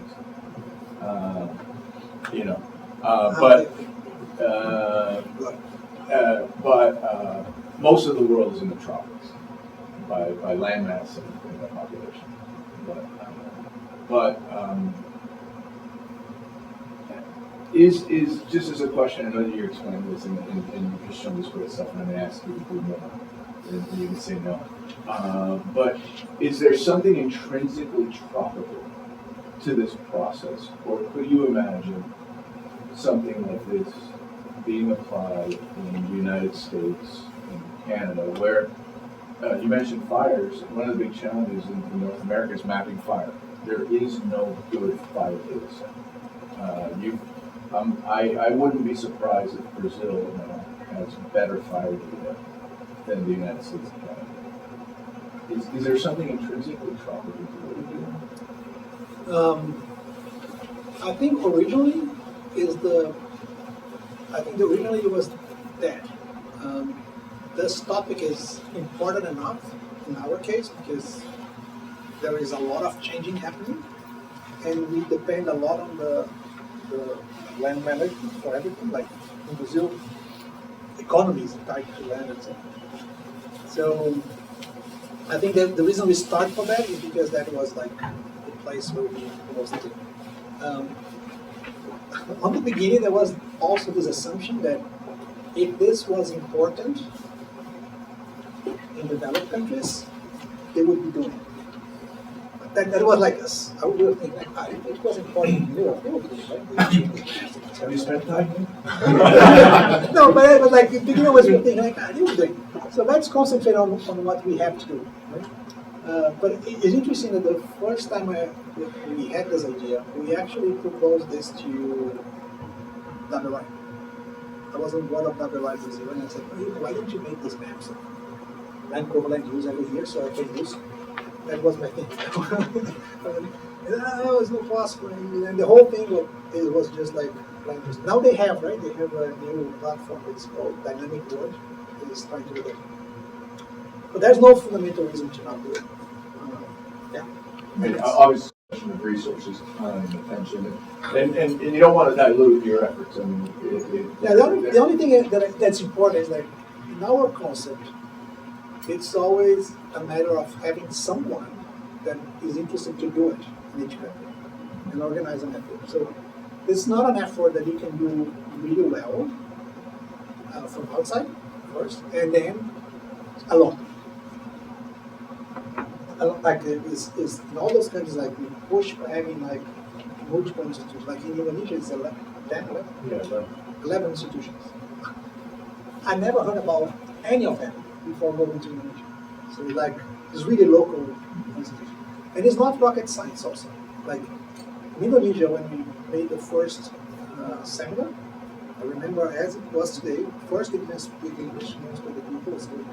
C: but most of the world is in the tropics by land mass and by population. But is just as a question, I know that you're explaining this and you've just shown this great stuff, and I'm going to ask you to do more, and you can say no. But is there something intrinsically tropical to this process, or could you imagine something like this being applied in the United States and Canada, where you mentioned fires? One of the big challenges in North America is mapping fire. There is no good fire data set. I wouldn't be surprised if Brazil now has better fire data than the United States and Canada. Is there something intrinsically tropical to what we're doing?
B: I think originally it was that. This topic is important enough in our case because there is a lot of changing happening, and we depend a lot on the land management for everything. Like in Brazil, economy is tied to land, etc. So I think that the reason we start for that is because that was like the place where we was it. On the beginning, there was also this assumption that if this was important in developed countries, they would be doing it. That was like us. I would think like, it was important in Europe. They would do it, right?
C: Have you spent time here?
B: No, but it was like the beginning was thinking like, they would do it. So let's concentrate on what we have to do. Right? But it's interesting that the first time we had this idea, we actually proposed this to WRI. I was on board of WRI Brazil, and I said, why don't you make this map so land cover land use every year so I can use? That was my thing. No, it's not possible. And the whole thing was just like land use. Now they have, right? They have a new platform. It's called Dynamic Board. It's trying to do that. But there's no fundamental reason to not do it. Yeah.
C: I mean, obviously, question of resources, time, attention, and you don't want to dilute your efforts. I mean,
B: the only thing that's important is that in our concept, it's always a matter of having someone that is interested to do it in each country and organize an effort. So it's not an effort that you can do really well from outside first, and then alone. like is in all those countries, like we push for having like multiple institutions. Like in Indonesia, it's 11, 10, 11,
C: Yeah,
B: 11 institutions. I never heard about any of them before going to Indonesia. So like it's really local institution, and it's not rocket science also. Like in Indonesia, when we made the first seminar, I remember as it was today. First, it didn't speak English. Most of the people was doing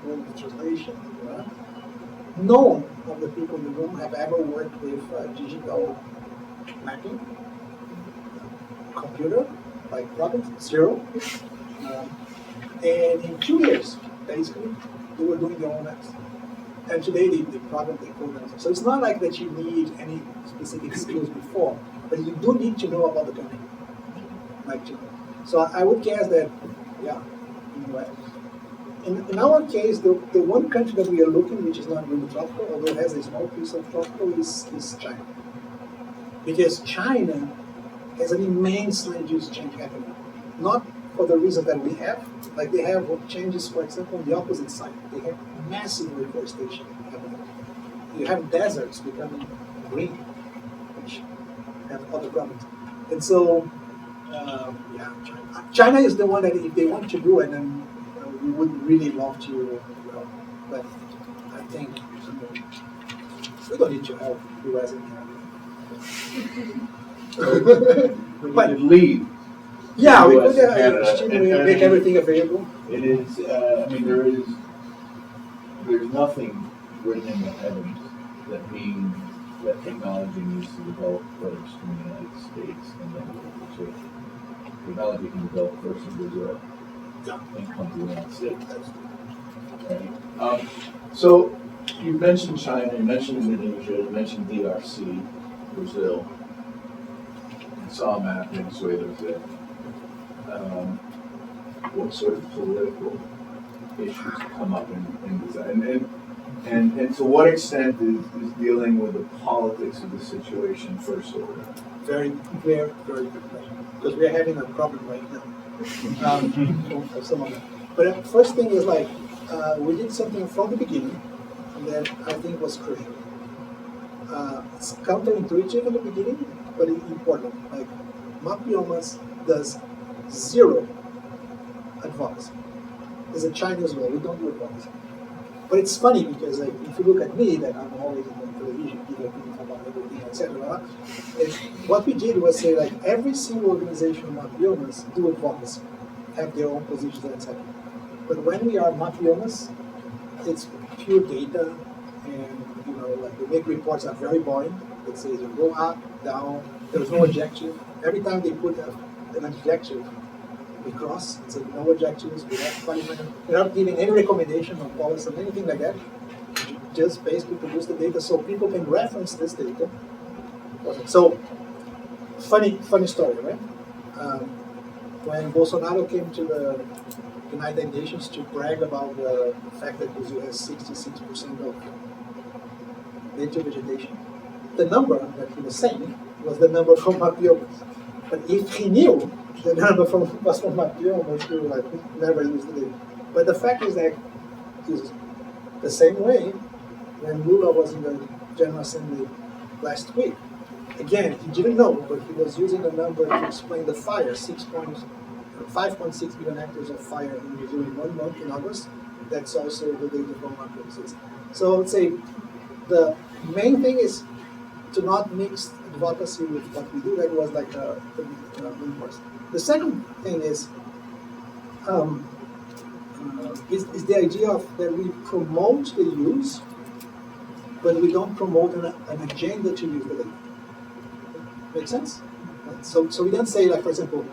B: doing the translation. None of the people in the room have ever worked with digital mapping, computer, like product, zero. Um, and in 2 years, basically, they were doing their own apps. And today, the product they code themselves. So it's not like that you need any specific skills before, but you do need to know about the company. Like to know. So I would guess that, yeah, in US. In our case, the one country that we are looking, which is not really tropical, although it has a small piece of tropical, is China. Because China has an immense land use change happening. Not for the reason that we have, like they have changes, for example, on the opposite side. They have massive reforestation happening. You have deserts becoming green, which have other problems. And so, yeah, China is the one that if they want to do it, then we would really love to help. But I think we don't need to help US and Canada.
C: we
B: But
C: could lead.
B: yeah, we
C: US
B: could
C: and Canada,
B: make everything available.
C: It is. I mean, there's nothing written in the heavens that means that technology needs to develop first in the United States and then so technology can develop first in Brazil and come to the United States. Right? So you mentioned China, you mentioned Indonesia, you mentioned DRC, Brazil. I saw a map in Azevedo there. What sort of political issues come up in design? And to what extent is dealing with the politics of the situation first order?
B: Very, very, very good question. Because we're having a problem right now. For some of them. But the first thing is like, we did something from the beginning that I think was crucial. It's counterintuitive in the beginning, but it's important. Like, Mapiomas does zero advocacy. There's a Chinese law, we don't do advocacy. But it's funny because like, if you look at me, that I'm always on television, giving opinions about everything, etc. What we did was say like every single organization of Mapiomas do advocacy, have their own positions, etc. But when we are Mapiomas, it's pure data, and like the make reports are very boring. It says you go up, down, there's no objective. Every time they put an objective, we cross, it's no objectives, we have we're not giving any recommendation on policy or anything like that. Just basically produce the data so people can reference this data. So, funny story, right? When Bolsonaro came to the United Nations to brag about the fact that Brazil has 66% of native vegetation, the number that he was saying was the number from Mapiomas. But if he knew the number was from Mapiomas, he would like never use the data. But the fact is that it's the same way when Lula was in the General Assembly last week. Again, he didn't know, but he was using the number to explain the fire, 5.6 million hectares of fire in Brazil in 1 month in August. That's also the data from Mapiomas. So I would say the main thing is to not mix advocacy with what we do. That was like the main first. The second thing is the idea of that we promote the use, but we don't promote an agenda to use the data. Make sense? So we don't say, like, for example,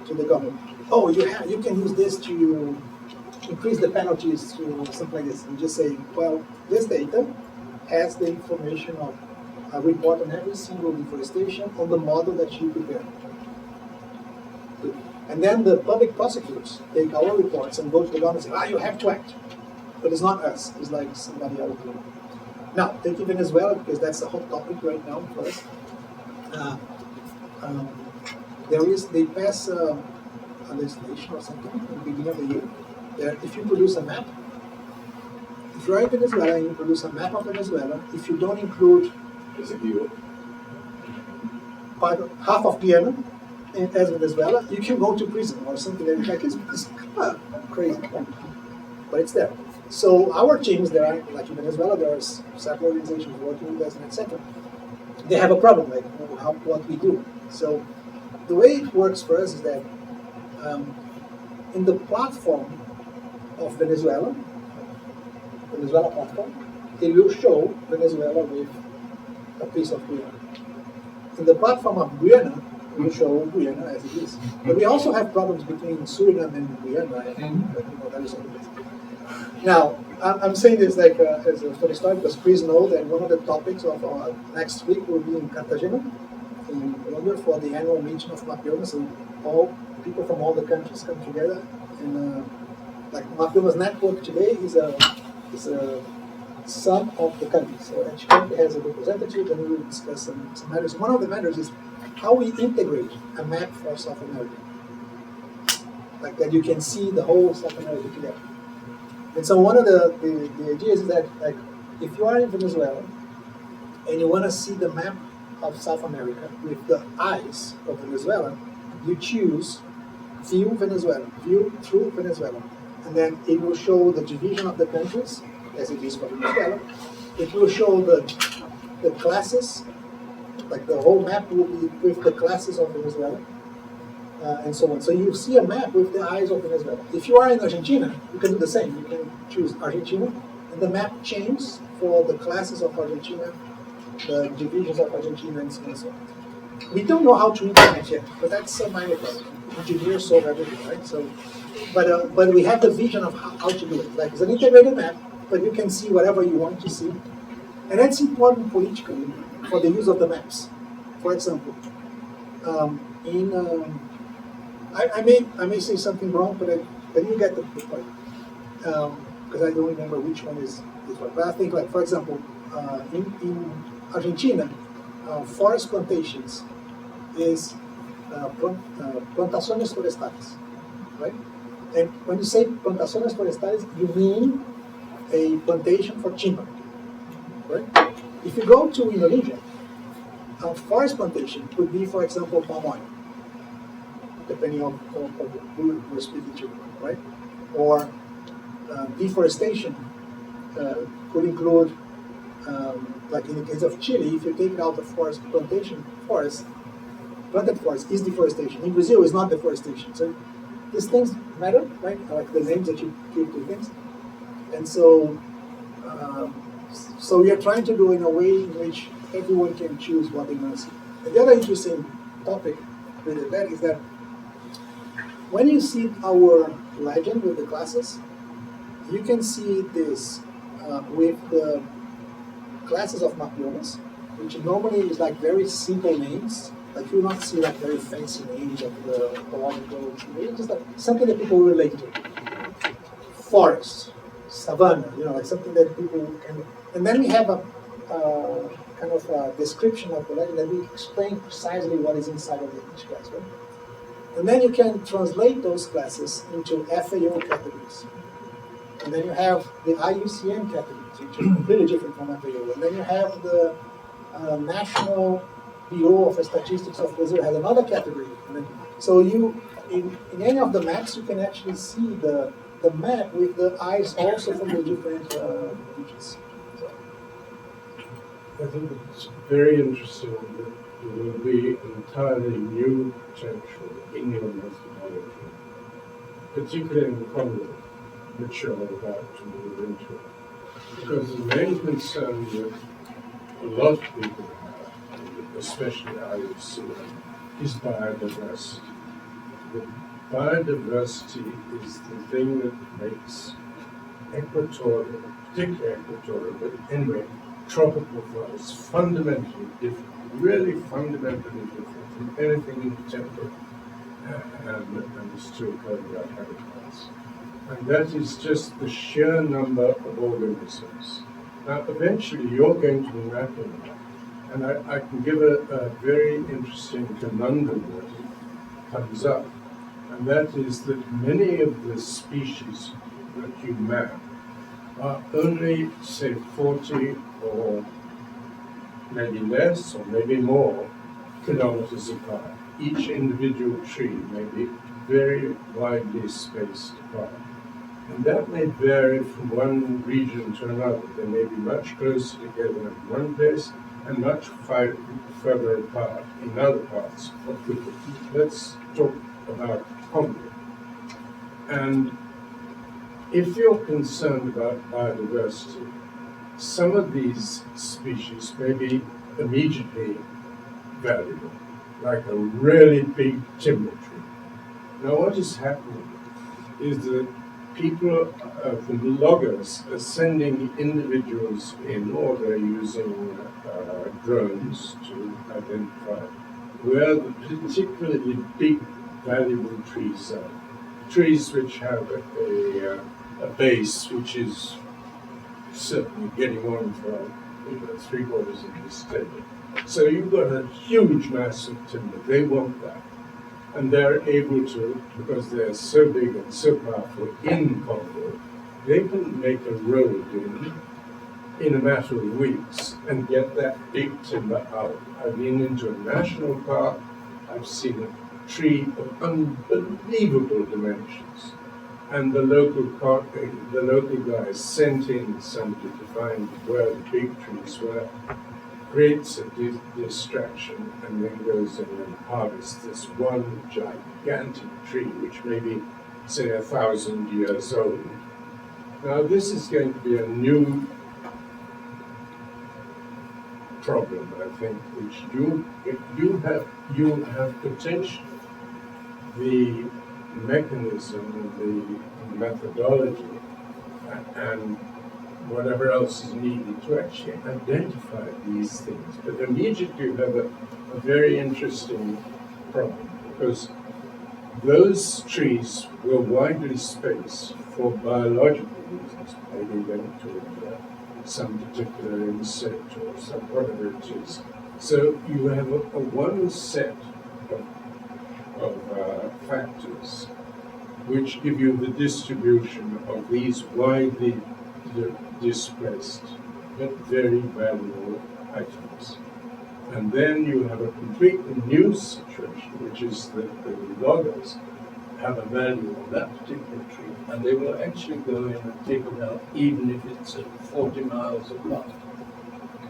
B: to the government, oh, you can use this to increase the penalties to something like this. We just say, well, this data has the information of a report on every single deforestation on the model that you prepared. And then the public prosecutors take our reports and go to the government and say, you have to act. But it's not us, it's like somebody else doing it. Now, taking Venezuela, because that's a hot topic right now for us. They pass a legislation or something at the beginning of the year that if you produce a map, if you're in Venezuela and you produce a map of Venezuela, if you don't include
C: Azevedo.
B: half of Guyana as Venezuela, you can go to prison or something like it's crazy, but it's there. So our teams, there are like in Venezuela, there are several organizations working with us, and etc. They have a problem, like what we do. So the way it works for us is that in the platform of Venezuela platform, it will show Venezuela with a piece of Guyana. In the platform of Guyana, it will show Guyana as it is. But we also have problems between Suriname and Guyana, and that is other places. Now, I'm saying this like as a funny story because please know that one of the topics of our next week will be in Cartagena, in Colombia, for the annual meeting of Mapiomas. So all people from all the countries come together, and like Mapiomas network today is a sum of the countries. So each country has a representative, and we will discuss some matters. One of the matters is how we integrate a map for South America, like that you can see the whole South America together. And so one of the ideas is that, like, if you are in Venezuela and you want to see the map of South America with the eyes of Venezuela, you choose View Venezuela, View through Venezuela. And then it will show the division of the countries, as it is for Venezuela. It will show the classes, like the whole map will be with the classes of Venezuela. And so on. So you see a map with the eyes of Venezuela. If you are in Argentina, you can do the same. You can choose Argentina, and the map changes for the classes of Argentina, the divisions of Argentina, and so on and so on. We don't know how to implement yet, but that's a minor problem. Engineers solve everything, right? So, but we have the vision of how to do it. Like it's an integrated map, but you can see whatever you want to see, and that's important politically for the use of the maps. For example, I may say something wrong, but you get the point. Because I don't remember which one is one. But I think, like, for example, in Argentina, forest plantations is plantaciones forestales, right? And when you say plantaciones forestales, you mean a plantation for timber, right? If you go to Indonesia, a forest plantation could be, for example, palm oil, depending on who we're speaking to, right? Or deforestation could include, like in the case of Chile, if you take out the forest, planted forest is deforestation. In Brazil, it's not deforestation. So these things matter, right? Like the names that you give to things. And so, so we are trying to do in a way in which everyone can choose what they want to see. And the other interesting topic with that is that when you see our legend with the classes, you can see this with the classes of Mapiomas, which normally is like very simple names. Like you will not see like very fancy names of the ecological. It's just like something that people relate to. Forest, savanna, like something that people can. And then we have a kind of a description of the legend that we explain precisely what is inside of each class, right? And then you can translate those classes into FAO categories. And then you have the IUCN categories, which are completely different from FAO. And then you have the National Bureau of Statistics of Brazil has another category. And then, so you, in any of the maps, you can actually see the map with the eyes also from the different regions.
D: I think it's very interesting that there will be entirely new potential in your methodology, particularly in the Congo, which you're about to move into. Because the main concern that a lot of people have, especially I would see, is biodiversity. The biodiversity is the thing that makes equatorial, particularly equatorial, but anyway, tropical forests fundamentally different, really fundamentally different from anything in temperate and still covered habitats. And that is just the sheer number of organisms. Now, eventually, you're going to be mapping that. And I can give a very interesting conundrum that comes up. And that is that many of the species that you map are only, say, 40 or maybe less or maybe more kilometers apart. Each individual tree may be very widely spaced apart. And that may vary from one region to another. They may be much closer together in one place and much further apart in other parts of the world. Let's talk about Congo. And if you're concerned about biodiversity, some of these species may be immediately valuable, like a really big timber tree. Now, what is happening is that people, the loggers, are sending individuals in, or they're using drones to identify where the particularly big, valuable trees are. Trees which have a base which is certainly getting on for 3/4 of this table. So you've got a huge mass of timber. They want that. And they're able to, because they're so big and so powerful in Congo, they can make a road in a matter of weeks and get that big timber out. I've been into a national park. I've seen a tree of unbelievable dimensions. And the local guys sent in somebody to find where the big trees were, creates a distraction, and then goes in and harvests this one gigantic tree, which may be, say, 1,000 years old. Now, this is going to be a new problem, I think, which you have potentially the mechanism, the methodology, and whatever else is needed to actually identify these things. But immediately you have a very interesting problem, because those trees were widely spaced for biological reasons, maybe linked to some particular insect or some whatever it is. So you have a one set of factors which give you the distribution of these widely displaced but very valuable items. And then you have a completely new situation, which is that the loggers have a value on that particular tree, and they will actually go in and take it out, even if it's 40 miles apart.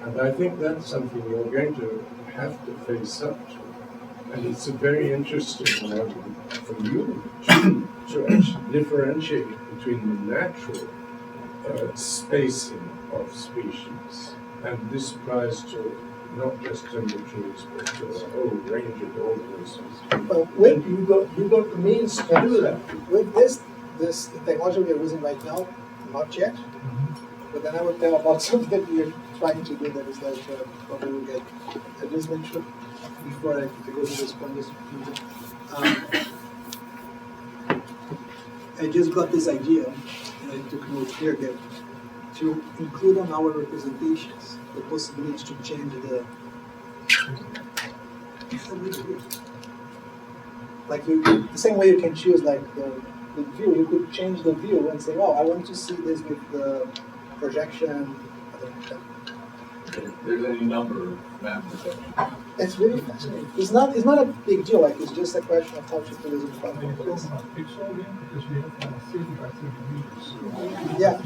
D: And I think that's something you're going to have to face up to. And it's a very interesting one for you to actually differentiate between the natural spacing of species. And this applies to not just timber trees, but to a whole range of organisms.
B: With,
D: And you got the means to do that.
B: with this technology we are using right now, not yet. But then I will tell about something that we are trying to do that is like probably will get. I just mentioned before I go to this point. I just got this idea, and I took notes here that to include on our representations the possibility to change the like the same way you can choose like the view, you could change the view and say, oh, I want to see this with the projection.
C: There's any number of map projections.
B: It's really fascinating. It's not a big deal, like it's just a question of how to put it in front of us. Yeah.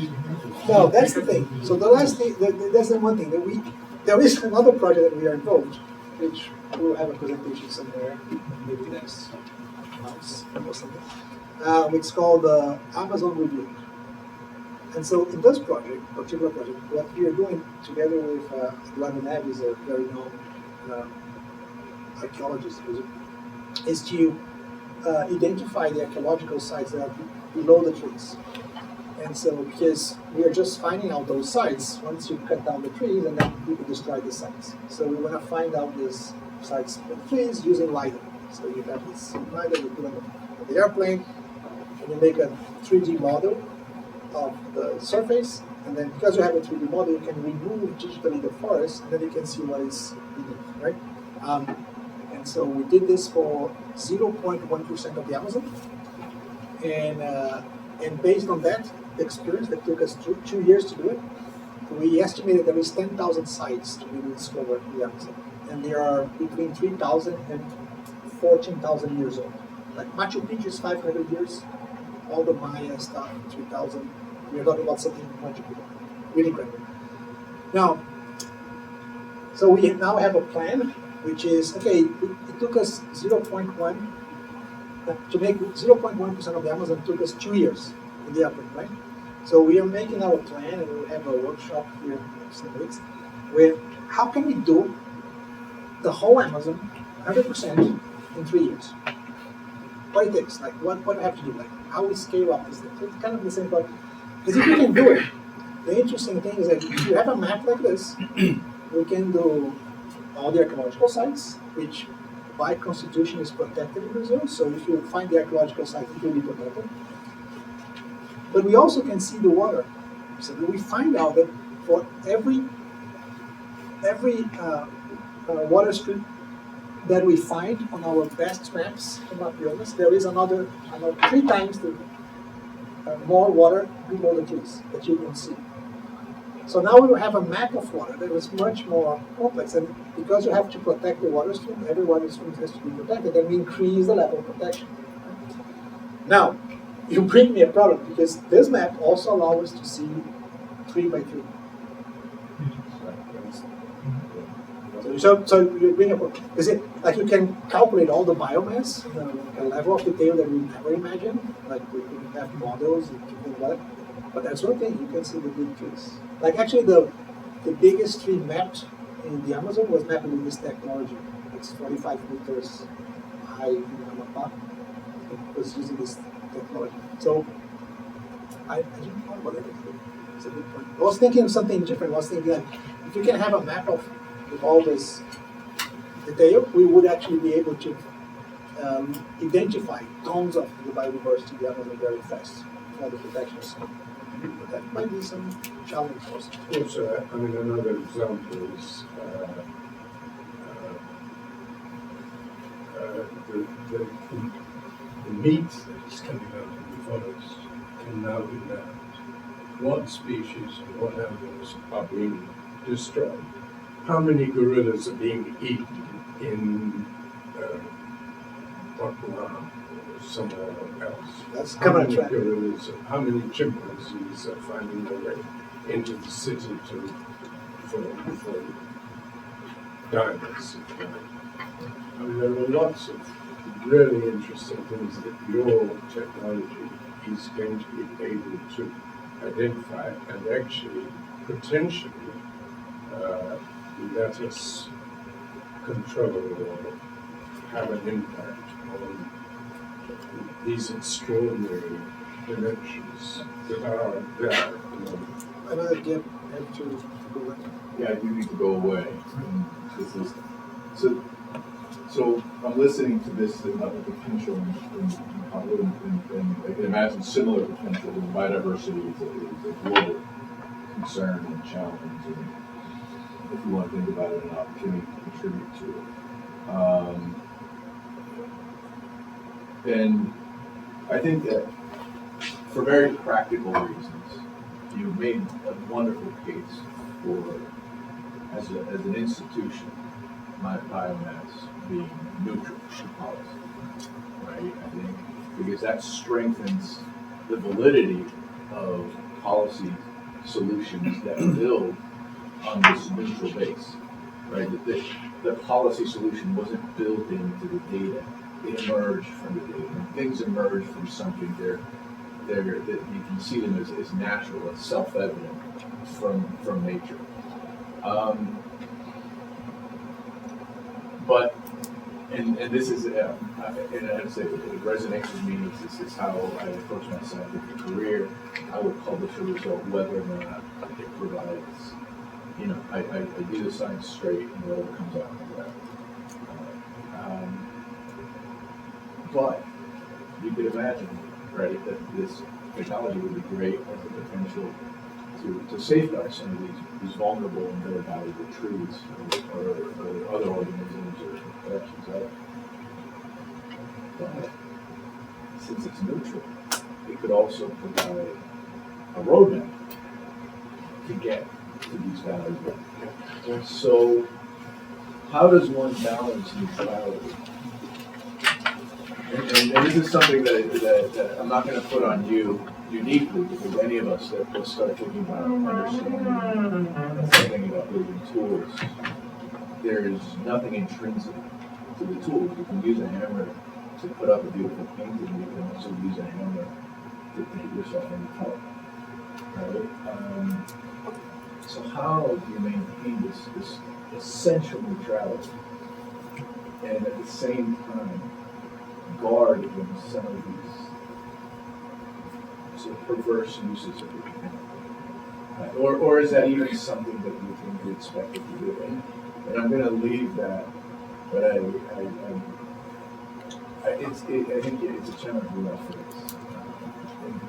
B: No, that's the thing. So the last thing, that's the one thing that there is another project that we are involved, which we'll have a presentation somewhere, maybe next month or something. It's called Amazon Rebuild. And so in this particular project, what we are doing together with Eduardo Neves, a very known archaeologist, is to identify the archaeological sites that are below the trees. And so, because we are just finding out those sites once you cut down the trees and then people destroy the sites. So we want to find out these sites with trees using LiDAR. So you have this LiDAR you put on the airplane, and you make a 3D model of the surface, and then because you have a 3D model, you can remove digitally the forest, and then you can see what is beneath, right? And so we did this for 0.1% of the Amazon, and based on that, experience that took us 2 years to do it. We estimated there is 10,000 sites to be discovered in the Amazon, and they are between 3,000 and 14,000 years old. Like Machu Picchu is 500 years, all the Maya stuff 3,000. We're talking about something much bigger, really incredible. Now, so we now have a plan, which is okay. It took us 0.1 to make 0.1% of the Amazon took us 2 years in the upper, right? So we are making our plan, and we'll have a workshop here in some weeks, where how can we do the whole Amazon 100% in 3 years? What it takes, like what do I have to do, like how we scale up this thing. So it's kind of the same thought. Because if you can do it, the interesting thing is that if you have a map like this, we can do all the archaeological sites, which by constitution is protected in Brazil. So if you find the archaeological site, it will be protected. But we also can see the water. So that we find out that for every water stream that we find on our best maps from Mapianas, there is another 3 times more water below the trees that you can see. So now we will have a map of water that is much more complex, and because you have to protect the water stream, every water stream has to be protected, and we increase the level of protection. Now, you bring me a problem, because this map also allows us to see 3 by 3. So you bring a problem. Is it like you can calculate all the biomass, a level of detail that we never imagined, like we could have models and things like that. But that's one thing, you can see the big trees. Like actually the biggest tree mapped in the Amazon was mapped with this technology. It's 45 meters high in Amapá. It was using this technology. So I didn't know about that. It's a good point. I was thinking of something different. I was thinking like if you can have a map of with all this detail, we would actually be able to identify tons of the biodiversity in the Amazon very fast for the protections. But that might be some challenge for us.
D: Also, I mean, another example is the meat that is coming out of the forest can now be mapped. What species and what animals are being destroyed? How many gorillas are being eaten in Botswana or somewhere else?
B: That's
D: How many gorillas, how many chimpanzees are finding their way into the city for diners? I mean, there are lots of really interesting things that your technology is going to be able to identify and actually potentially let us control or have an impact on these extraordinary dimensions that are there.
B: Another gap have to go in.
C: Yeah, I do need to go away. This is so I'm listening to this about the potential and I can imagine similar potential in biodiversity is a global concern and challenge, and if you want to think about it, an opportunity to contribute to it. And I think that for very practical reasons, you've made a wonderful case for, as an institution, my biomass being neutral to policy, right? I think because that strengthens the validity of policy solutions that build on this neutral base, right? That the policy solution wasn't built into the data; it emerged from the data. When things emerge from something, they're that you can see them as natural, as self-evident from nature. But and this is and I have to say it resonates with me. This is how I approach my scientific career. I would publish a result whether or not it provides. I do the science straight, and whatever comes out of that. But you could imagine, right, that this technology would be great as a potential to safeguard some of these vulnerable and very valuable trees or other organisms or collections out. But since it's neutral, it could also provide a roadmap to get to these values. So, how does one balance neutrality? And this is something that I'm not going to put on you uniquely, because any of us that will start thinking about understanding and thinking about building tools, there is nothing intrinsic to the tools. You can use a hammer to put up a beautiful painting. You can also use a hammer to hit yourself in the head. Right? So how do you maintain this essential neutrality, and at the same time guard against some of these sort of perverse uses of the technology? Or is that even something that you think you're expected to do? And I'm going to leave that, but I think it's a challenge we all face.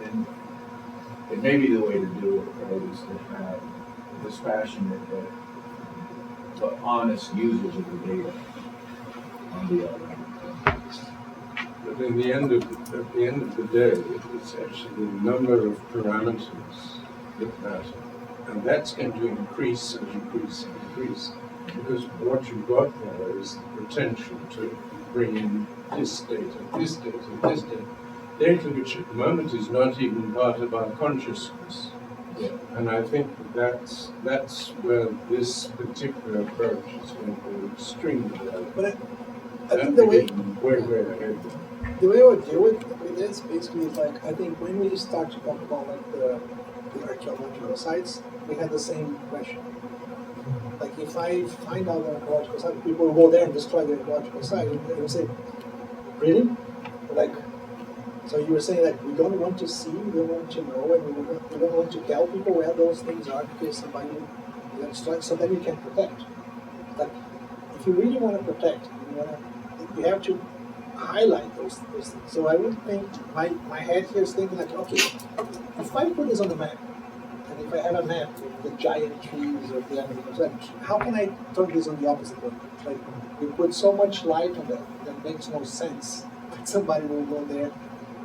C: And it may be the way to do it, right, is to have dispassionate but honest users of the data on the other end.
D: But in the end at the end of the day, it's actually the number of parameters that matter. And that's going to increase and increase and increase. Because what you've got there is the potential to bring in this data, this data, this data. Data which at the moment is not even part of our consciousness.
C: Yeah.
D: And I think that's where this particular approach is going to be extremely relevant.
E: But I think the way
D: way ahead.
E: I would deal with this basically is like, I think when we start to talk about like the archaeological sites, we had the same question. Like if I find out an archaeological site, people will go there and destroy the archaeological site, and they will say, really? Like, so you were saying like we don't want to see, we don't want to know, and we don't want to tell people where those things are because somebody will destroy, so that we can protect. But if you really want to protect, you have to highlight those things. So I would think my head here is thinking like, okay, if I put this on the map, and if I have a map with the giant trees or the everything, how can I turn this on the opposite way? Like we put so much light on that makes no sense. But somebody will go there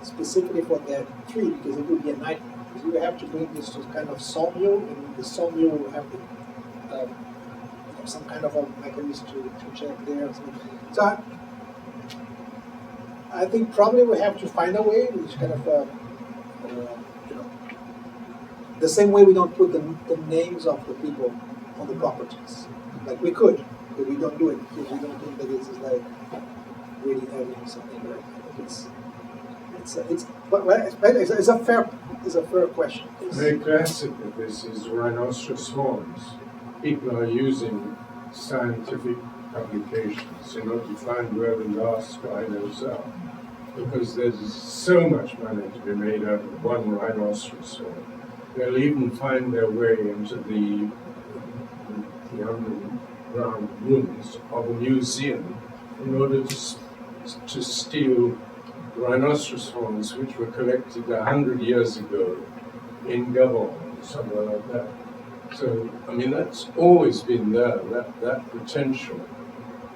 E: specifically for that tree because it would be a nightmare. Because you have to bring this to kind of sawmill, and the sawmill will have the, some kind of a mechanism to check there. So I think probably we have to find a way which kind of, the same way we don't put the names of the people on the properties. Like we could, but we don't do it because we don't think that this is like really having something right. I think it's a fair question.
D: Very classic of this is rhinoceros horns. People are using scientific publications in order to find where the last rhinos are. Because there's so much money to be made out of one rhinoceros horn. They'll even find their way into the underground rooms of a museum in order to steal rhinoceros horns which were collected 100 years ago in Gabon or somewhere like that. So, I mean, that's always been there, that potential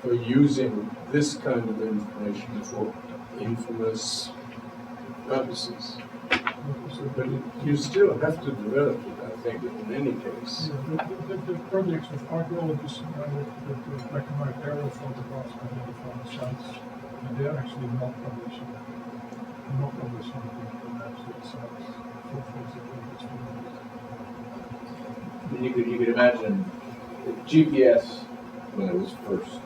D: for using this kind of information for infamous purposes. But you still have to develop it, I think, in any case.
F: The projects of archaeologists that recognize aerial photographs identify the sites, and they're actually not publishing the maps of the sites for
C: You could imagine GPS when it was first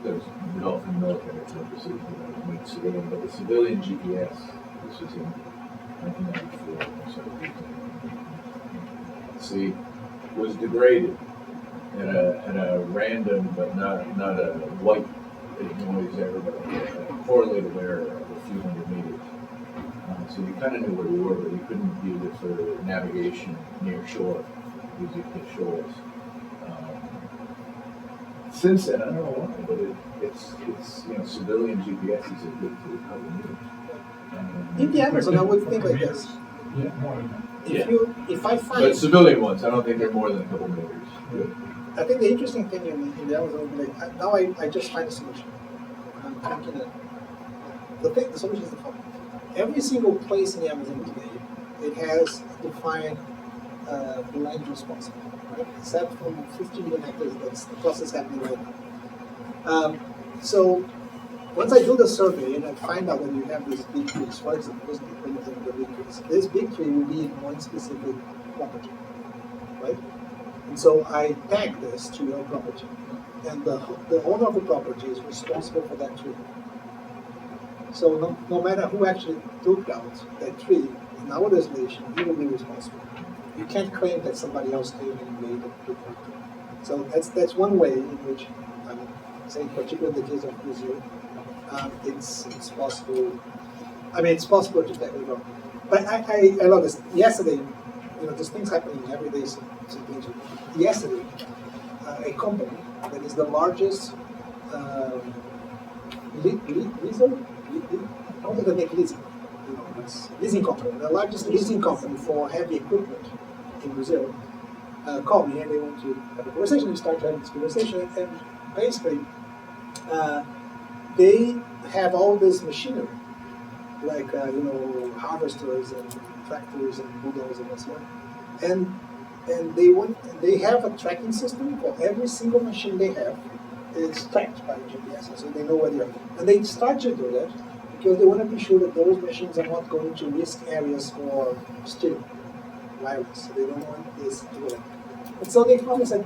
C: developed for military purposes, made civilian, but the civilian GPS, this was in 1994 or so, see, was degraded at a random but not a white noise error, but a correlated error of a few hundred meters. So you kind of knew where you were, but you couldn't use it for navigation near shore, because you hit shores. Since then, I don't know why, but it's civilian GPS is a good to cover news.
E: In the Amazon, I would think like this.
F: Yeah, more than that.
E: If I find,
C: But civilian ones, I don't think they're more than a couple meters.
E: I think the interesting thing in the Amazon would be like, now I just find a solution. I'm thinking that the solution is the following. Every single place in the Amazon today it has defined land responsible, right? Except from 15 million hectares, that's the process happening right now. So once I do the survey and I find out that you have these big trees, for example, the big trees, this big tree will be in one specific property, right? And so I tag this to your property, and the owner of the property is responsible for that tree. So no matter who actually took out that tree, in our legislation, he will be responsible. You can't claim that somebody else came and made it took out. So that's one way in which I'm saying, particularly in the case of Brazil, it's possible. I mean, it's possible to tackle it. But I love this. Yesterday, there's things happening every day. Some things. Yesterday, a company that is the largest leasing company, the largest leasing company for heavy equipment in Brazil, called me and they want to have a conversation. We started having this conversation, and basically, they have all this machinery, like harvesters and tractors and bulldozers and so on, and they have a tracking system for every single machine they have. It's tracked by GPS, so they know where they are. And they start to do that because they want to be sure that those machines are not going to risk areas for stealing, violence. So they don't want this to go. And so they promised that